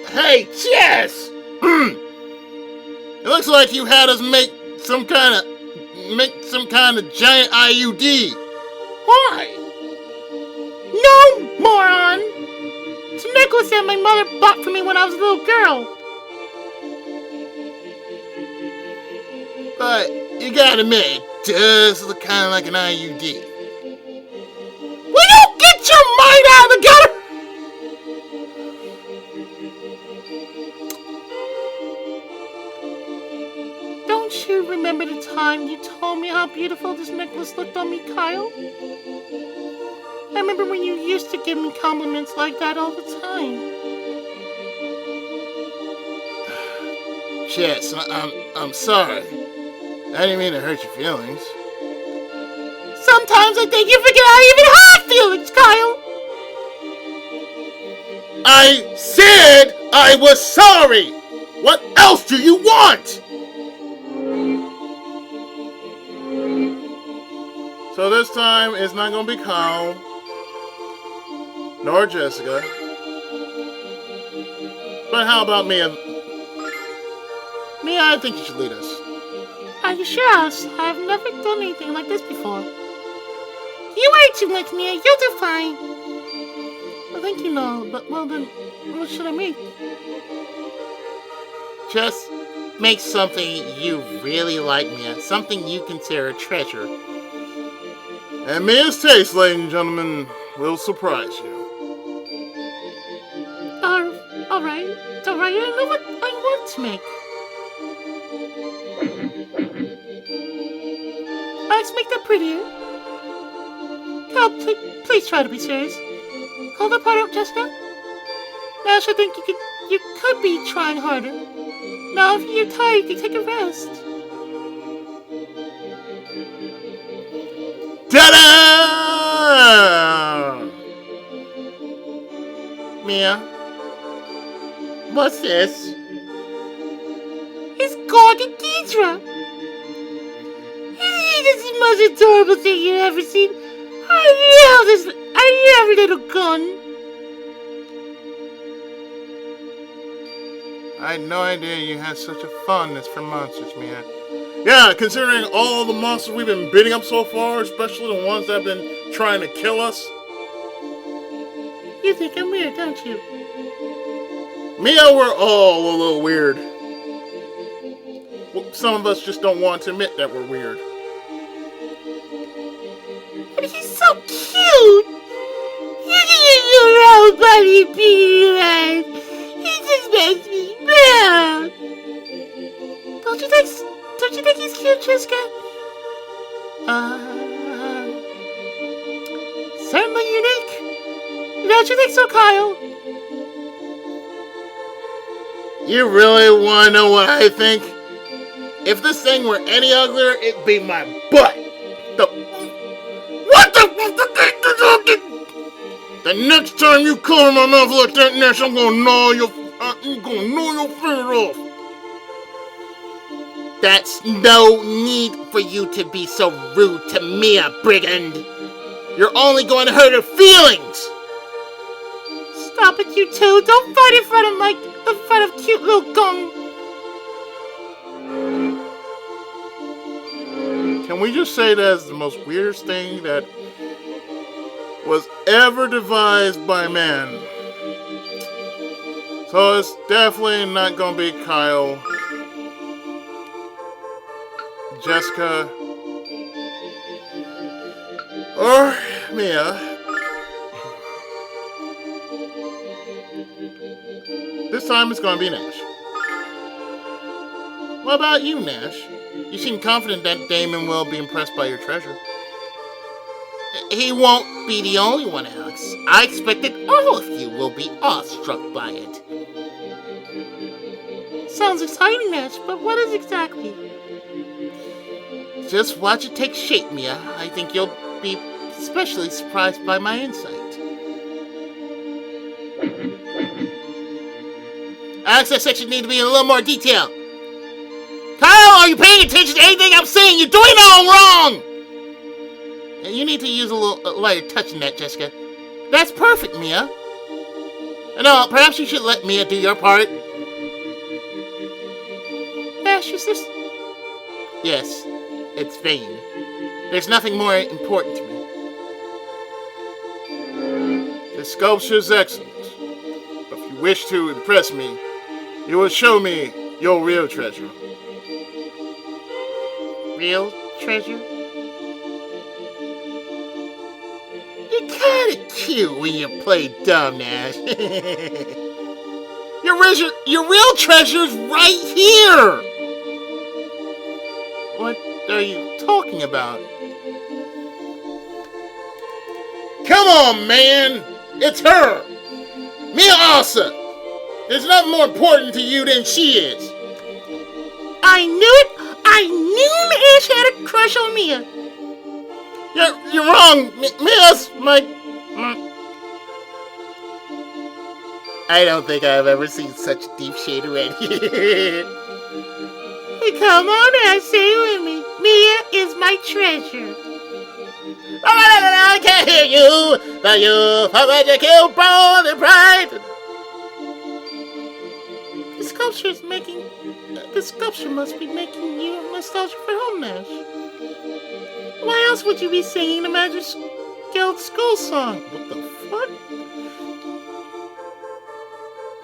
Hey, Jess! It looks like you had us make some kind of giant IUD. Why? No, moron! It's a necklace that my mother bought for me when I was a little girl. But you gotta admit, it does look kind of like an IUD. Will you get your mind out of the gutter? Don't you remember the time you told me how beautiful this necklace looked on me, Kyle? I remember when you used to give me compliments like that all the time. Jess, I'm sorry. I didn't mean to hurt your feelings. Sometimes I think you forget I even have feelings, Kyle! I said I was sorry! What else do you want? So this time, it's not gonna be Kyle, nor Jessica. But how about Mia? Mia, I think you should lead us. Are you sure? I've never done anything like this before. You ate too much, Mia. You'll do fine. I think you know, but well then, what should I make? Just make something you really like, Mia. Something you consider a treasure. And Mia's taste, ladies and gentlemen, will surprise you. Alright. I know what I want to make. Let's make that prettier. Cal, please try to be serious. Hold that part up, Jessica. Nash, I think you could be trying harder. Now, if you're tired, you can take a rest. Ta-da! Mia, what's this? It's Gorgonidra. Isn't he the most adorable thing you've ever seen? I love little gun. I had no idea you had such a fondness for monsters, Mia. Yeah, considering all the monsters we've been beating up so far, especially the ones that have been trying to kill us. You think I'm weird, don't you? Mia, we're all a little weird. Well, some of us just don't want to admit that we're weird. But he's so cute! You can your old buddy Peter. He just makes me mad. Don't you think he's cute, Jessica? Certainly unique. Don't you think so, Kyle? You really want to know what I think? If this thing were any uglier, it'd be my butt. What the? The next time you cover my mouth like that, Nash, I'm gonna gnaw your finger off. That's no need for you to be so rude to Mia, brigand. You're only going to hurt her feelings. Stop it, you two! Don't fight in front of cute little Gong. Can we just say that's the most weirdest thing that was ever devised by man? So it's definitely not gonna be Kyle, Jessica, or Mia. This time it's gonna be Nash. What about you, Nash? You seem confident that Damon will be impressed by your treasure. He won't be the only one, Alex. I expect that all of you will be awestruck by it. Sounds exciting, Nash, but what is exactly? Just watch it take shape, Mia. I think you'll be especially surprised by my insight. Alex, that section needs to be in a little more detail. Kyle, are you paying attention to anything I'm saying? You're doing it all wrong! You need to use a little lighter touch in that, Jessica. That's perfect, Mia. No, perhaps you should let Mia do your part. Ash, is this... Yes, it's vain. There's nothing more important to me. The sculpture's excellent. But if you wish to impress me, you will show me your real treasure. real treasure? You're kinda cute when you play dumb, Nash. Your real treasure's right here! What are you talking about? Come on, man! It's her! Mia Asa! There's nothing more important to you than she is! I knew it! I knew Ash had a crush on Mia! You're wrong! Mia's my... I don't think I've ever seen such deep shade of red. Come on, Ash, say it with me. Mia is my treasure. I can't hear you! But you forgot your kill bone and pride! The sculpture must be making you nostalgic for home, Nash. Why else would you be singing the Magic Guild school song? What the fuck?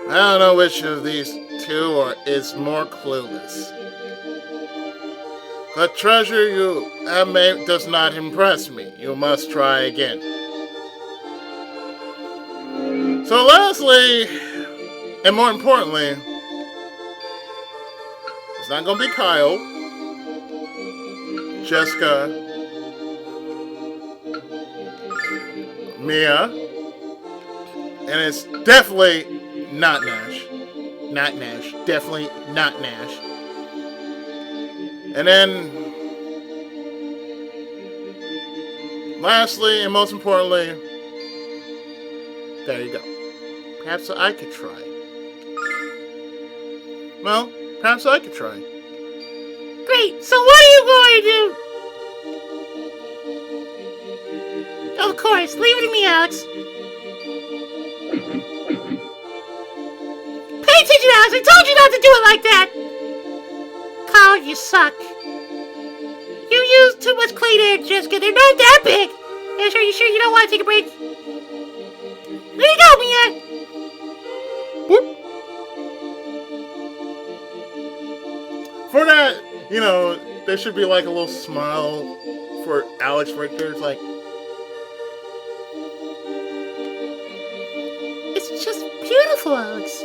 I don't know which of these two is more clueless. The treasure you have made does not impress me. You must try again. So lastly, and more importantly, it's not going to be Kyle, Jessica, Mia, and it's definitely not Nash. Not Nash. Definitely not Nash. And then, lastly and most importantly, there you go. Perhaps I could try. well, perhaps I could try. Great, so what are you going to do? Of course, leave it to me, Alex. Pay attention, Alex, I told you not to do it like that! Kyle, you suck. You use too much clay there, Jessica. They're not that big. Yeah, sure, you sure you don't want to take a break? There you go, Mia. Whoop. For that, there should be like a little smile for Alex right there. It's like, It's just beautiful, Alex.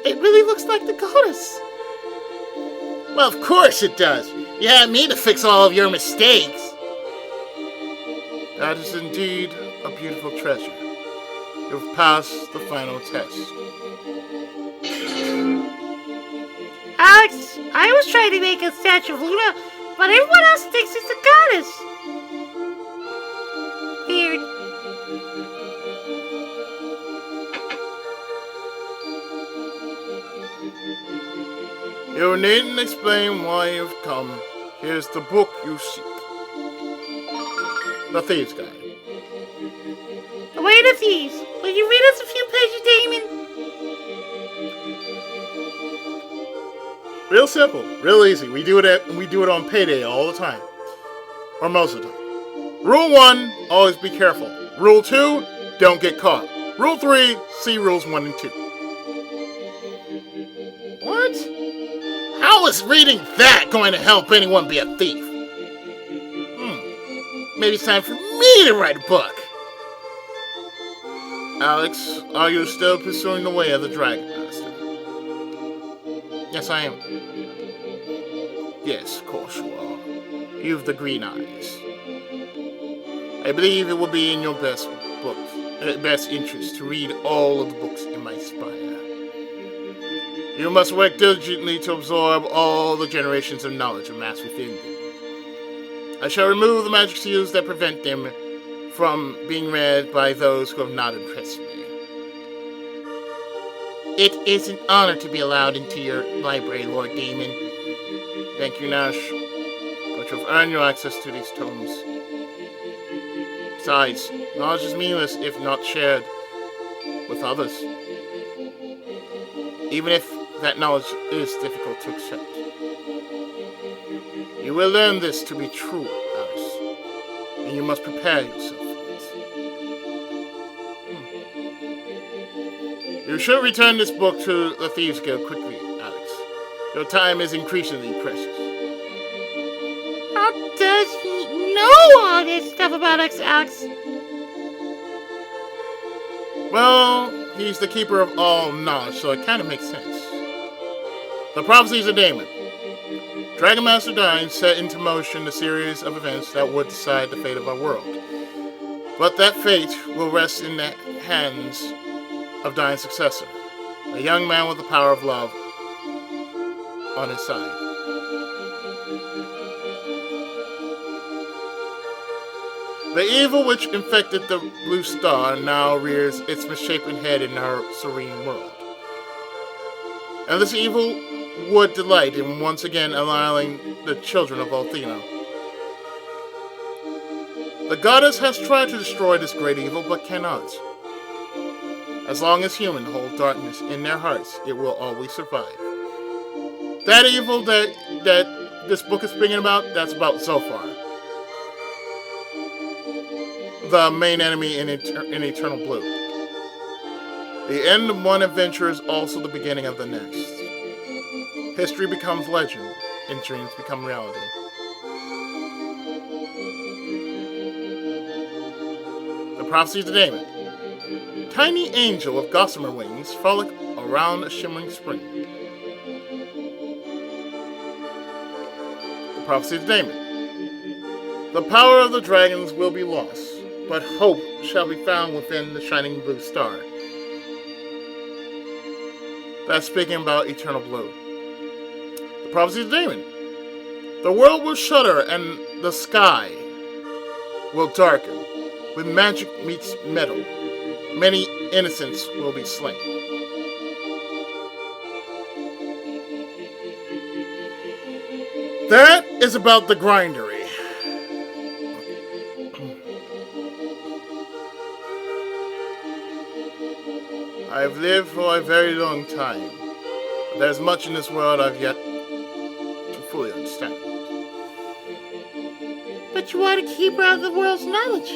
It really looks like the goddess. Well, of course it does. You had me to fix all of your mistakes. that is indeed a beautiful treasure. You've passed the final test. Alex, I was trying to make a statue of Lunar, but everyone else thinks it's a goddess. Weird. You needn't explain why you've come. Here's the book you seek. The Thieves' Guide. The Way of Thieves. Will you read us a few pages, Damon? Real simple, real easy. We do it on payday all the time. Or most of the time. Rule 1, always be careful. Rule 2, don't get caught. Rule 3, see rules 1 and 2. What? How is reading that going to help anyone be a thief? Maybe it's time for me to write a book. Alex, are you still pursuing the way of the Dragon Master? Yes, I am. Yes, of course you are. You've the green eyes. I believe it will be in your best interest to read all of the books in my Spire. You must work diligently to absorb all the generations of knowledge amassed within them. I shall remove the magic seals that prevent them from being read by those who have not impressed me. It is an honor to be allowed into your library, Lord Damon. Thank you, Nash. But to have earned you access to these tomes. Besides, knowledge is meaningless if not shared with others. Even if that knowledge is difficult to accept. You will learn this to be true, Alice. And you must prepare yourself for it. You should return this book to the Thieves Guild quickly, Alex. Your time is increasingly precious. How does he know all this stuff about Alex? Well, he's the keeper of all knowledge, so it kind of makes sense. The prophecies of Damon. Dragon Master Dyne set into motion a series of events that would decide the fate of our world. But that fate will rest in the hands of Dyne's successor, a young man with the power of love on his side. The evil which infected the blue star now rears its misshapen head in our serene world. And this evil would delight in once again annihilating the children of Althena. The goddess has tried to destroy this great evil, but cannot. As long as humans hold darkness in their hearts, it will always survive. That evil that this book is speaking about, that's about Zophar. The main enemy in Eternal Blue. The end of one adventure is also the beginning of the next. History becomes legend, and dreams become reality. The Prophecies of Damon. Tiny angel of gossamer wings frolic around a shimmering spring. The Prophecies of Damon. The power of the dragons will be lost, but hope shall be found within the shining blue star. That's speaking about Eternal Blue. The Prophecies of Damon. The world will shudder and the sky will darken. When magic meets metal, many innocents will be slain. That is about the grindery. I've lived for a very long time. But there's much in this world I've yet to fully understand. But you are the keeper of the world's knowledge.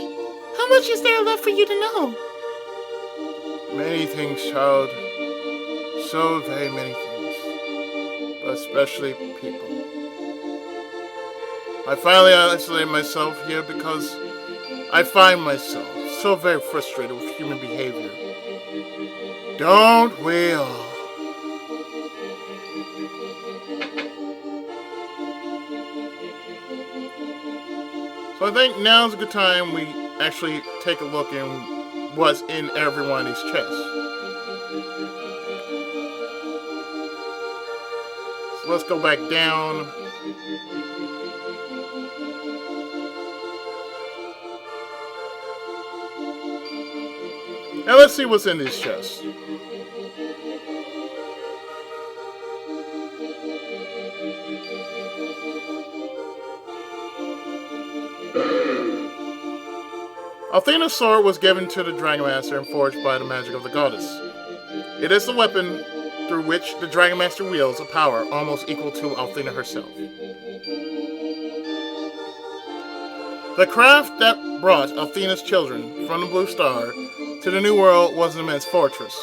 How much is there left for you to know? Many things, child. So very many things. But especially people. I finally isolated myself here because I find myself so very frustrated with human behavior. Don't we all? So I think now's a good time we actually take a look in what's in every one of these chests. So let's go back down. Now let's see what's in these chests. Althena's sword was given to the Dragon Master and forged by the magic of the goddess. It is the weapon through which the Dragon Master wields a power almost equal to Althena herself. The craft that brought Althena's children from the Blue Star to the New World was an immense fortress.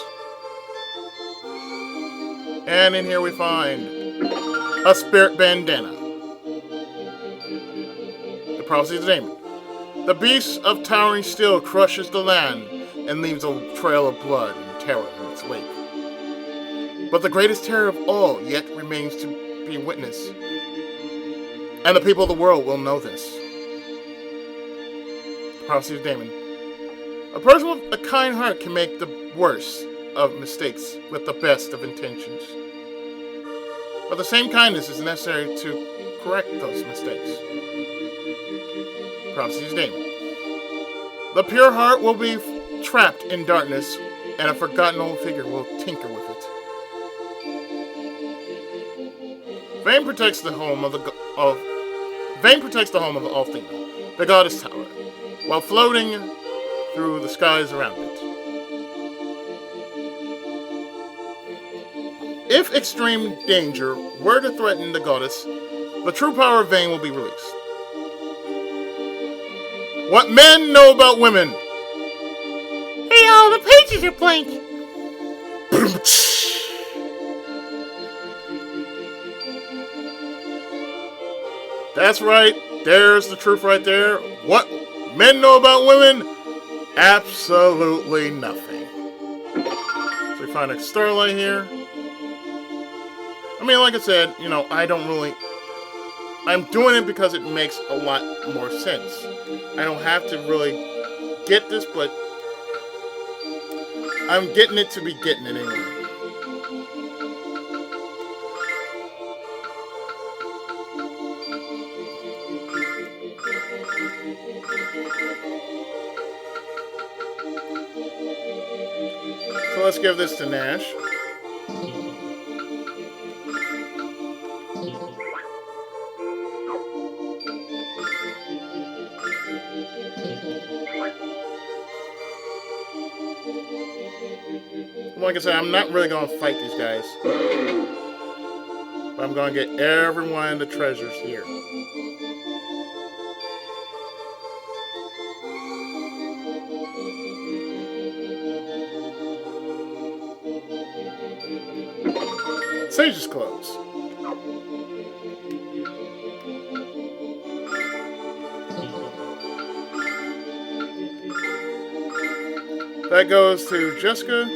And in here we find a spirit bandana. The Prophecies of Damon. The beast of towering steel crushes the land and leaves a trail of blood and terror in its wake. But the greatest terror of all yet remains to be witnessed. And the people of the world will know this. The Prophecies of Damon. A person with a kind heart can make the worst of mistakes with the best of intentions. But the same kindness is necessary to correct those mistakes. Prophecies of Damon. The pure heart will be trapped in darkness, and a forgotten old figure will tinker with it. Fame protects the home of Vane protects the home of Althena, the goddess tower, while floating through the skies around it. If extreme danger were to threaten the goddess, the true power of Vane will be released. What men know about women. Hey, all the pages are blank. That's right. There's the truth right there. What men know about women? Absolutely nothing. So we find a starlight here. I mean, like I said, I'm doing it because it makes a lot more sense. I don't have to really get this, but I'm getting it to be getting it anyway. So let's give this to Nash. Like I said, I'm not really going to fight these guys. But I'm going to get every one of the treasures here. Sage's clothes. That goes to Jessica.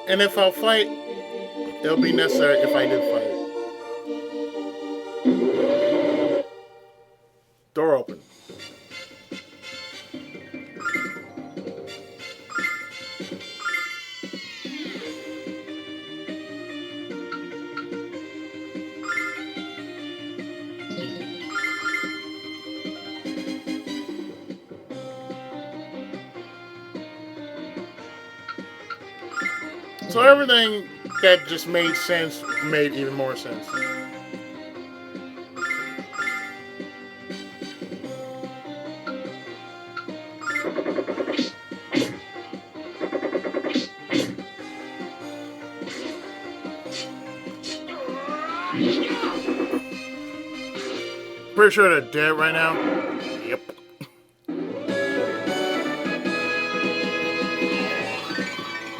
And if I'll fight, it'll be necessary if I do fight. Door open. So everything that just made sense made even more sense. Pretty sure they're dead right now. Yep.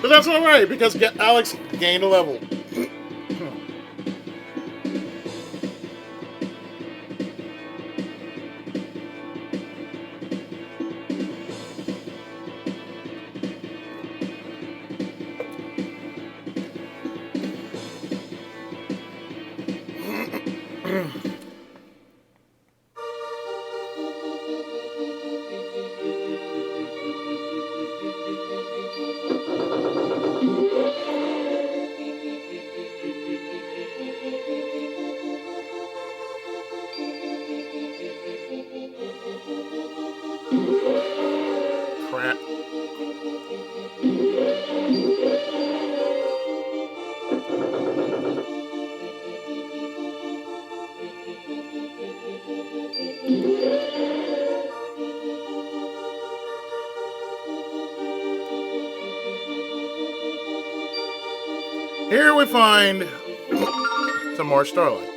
But that's alright, because Alex gained a level. Crap. Here we find some more starlight.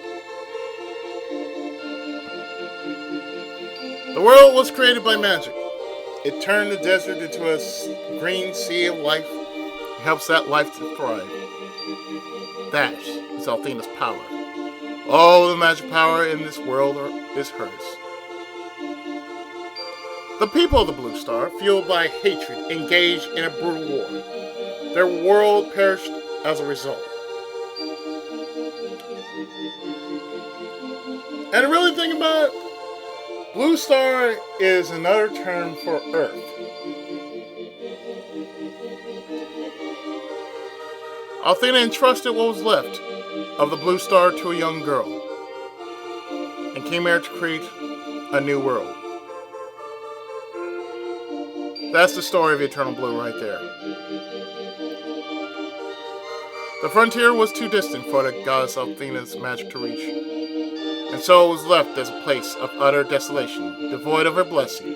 The world was created by magic. It turned the desert into a green sea of life and helps that life to thrive. That is Althena's power. All the magic power in this world is hers. The people of the Blue Star, fueled by hatred, engaged in a brutal war. Their world perished as a result. And the really thing about it, Blue Star is another term for Earth. Athena entrusted what was left of the Blue Star to a young girl and came here to create a new world. That's the story of Eternal Blue right there. The frontier was too distant for the goddess Athena's magic to reach, and so it was left as a place of utter desolation, devoid of her blessing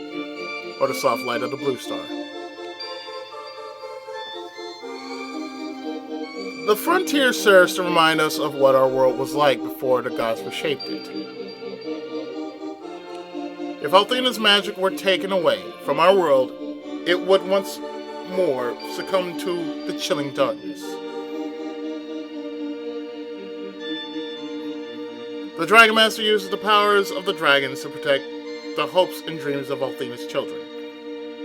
or the soft light of the Blue Star. The frontier serves to remind us of what our world was like before the gods reshaped it. If Athena's magic were taken away from our world, it would once more succumb to the chilling darkness. The Dragon Master uses the powers of the dragons to protect the hopes and dreams of Athena's children.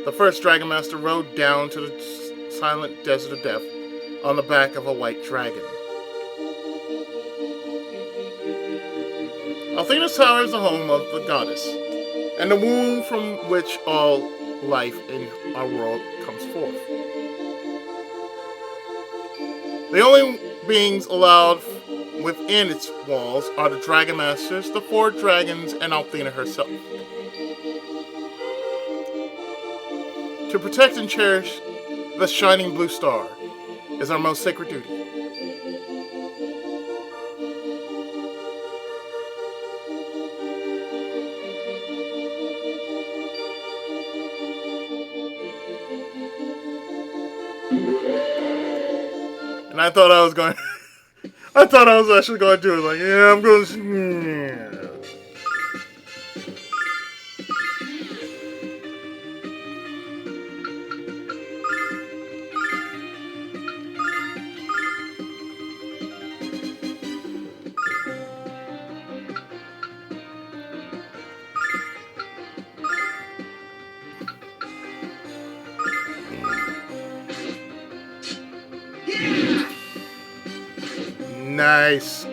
The first Dragon Master rode down to the silent desert of death on the back of a white dragon. Athena's tower is the home of the goddess, and the womb from which all life in our world comes forth. The only beings allowed within its walls are the Dragon Masters, the 4 dragons, and Athena herself. To protect and cherish the shining Blue Star is our most sacred duty. And I thought I was going I thought I was actually going to do it. Like, yeah, I'm going to... Nice.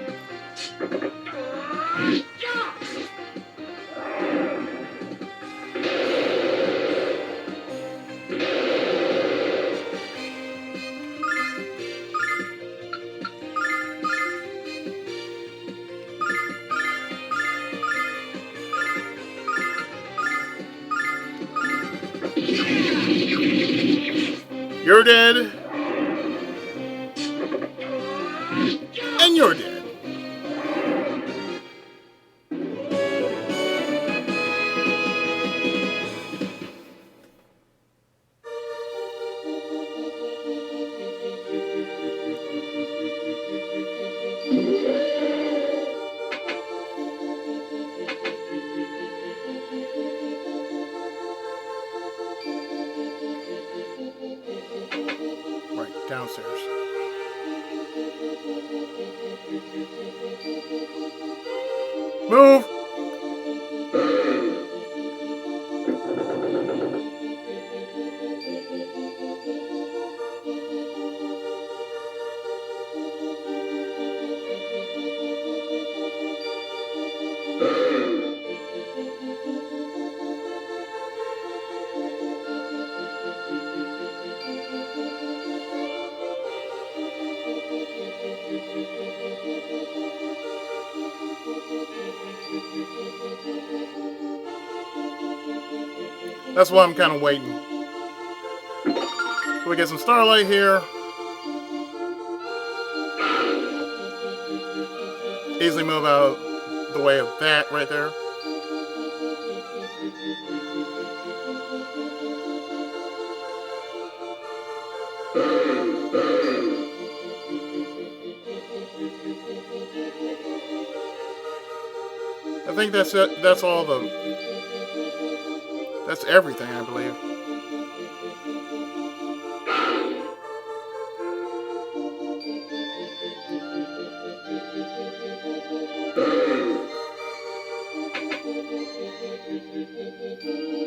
You're dead. And you're dead. Right, downstairs. Move! That's why I'm kind of waiting. So we get some starlight here. Easily move out the way of that right there. I think that's it. That's all the... That's everything, I believe.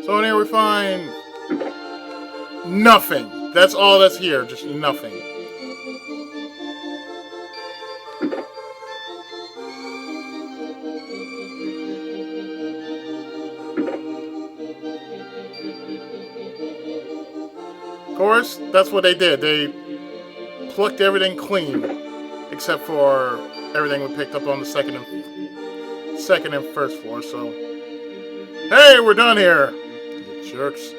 So in here we find find nothing. That's all that's here, just nothing. Of course, that's what they did. They plucked everything clean, except for everything we picked up on the second and first floor. So, hey, we're done here, you jerks.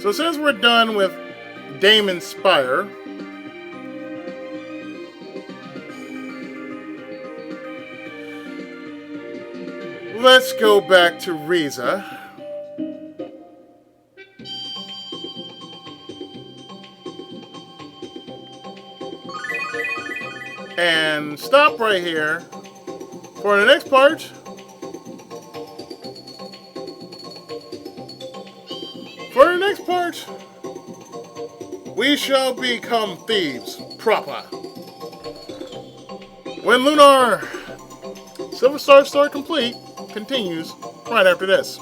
So since we're done with Damon's Spire, let's go back to Riza. And stop right here for the next part. For the next part, we shall become thieves proper. When Lunar Silver Star story complete continues right after this.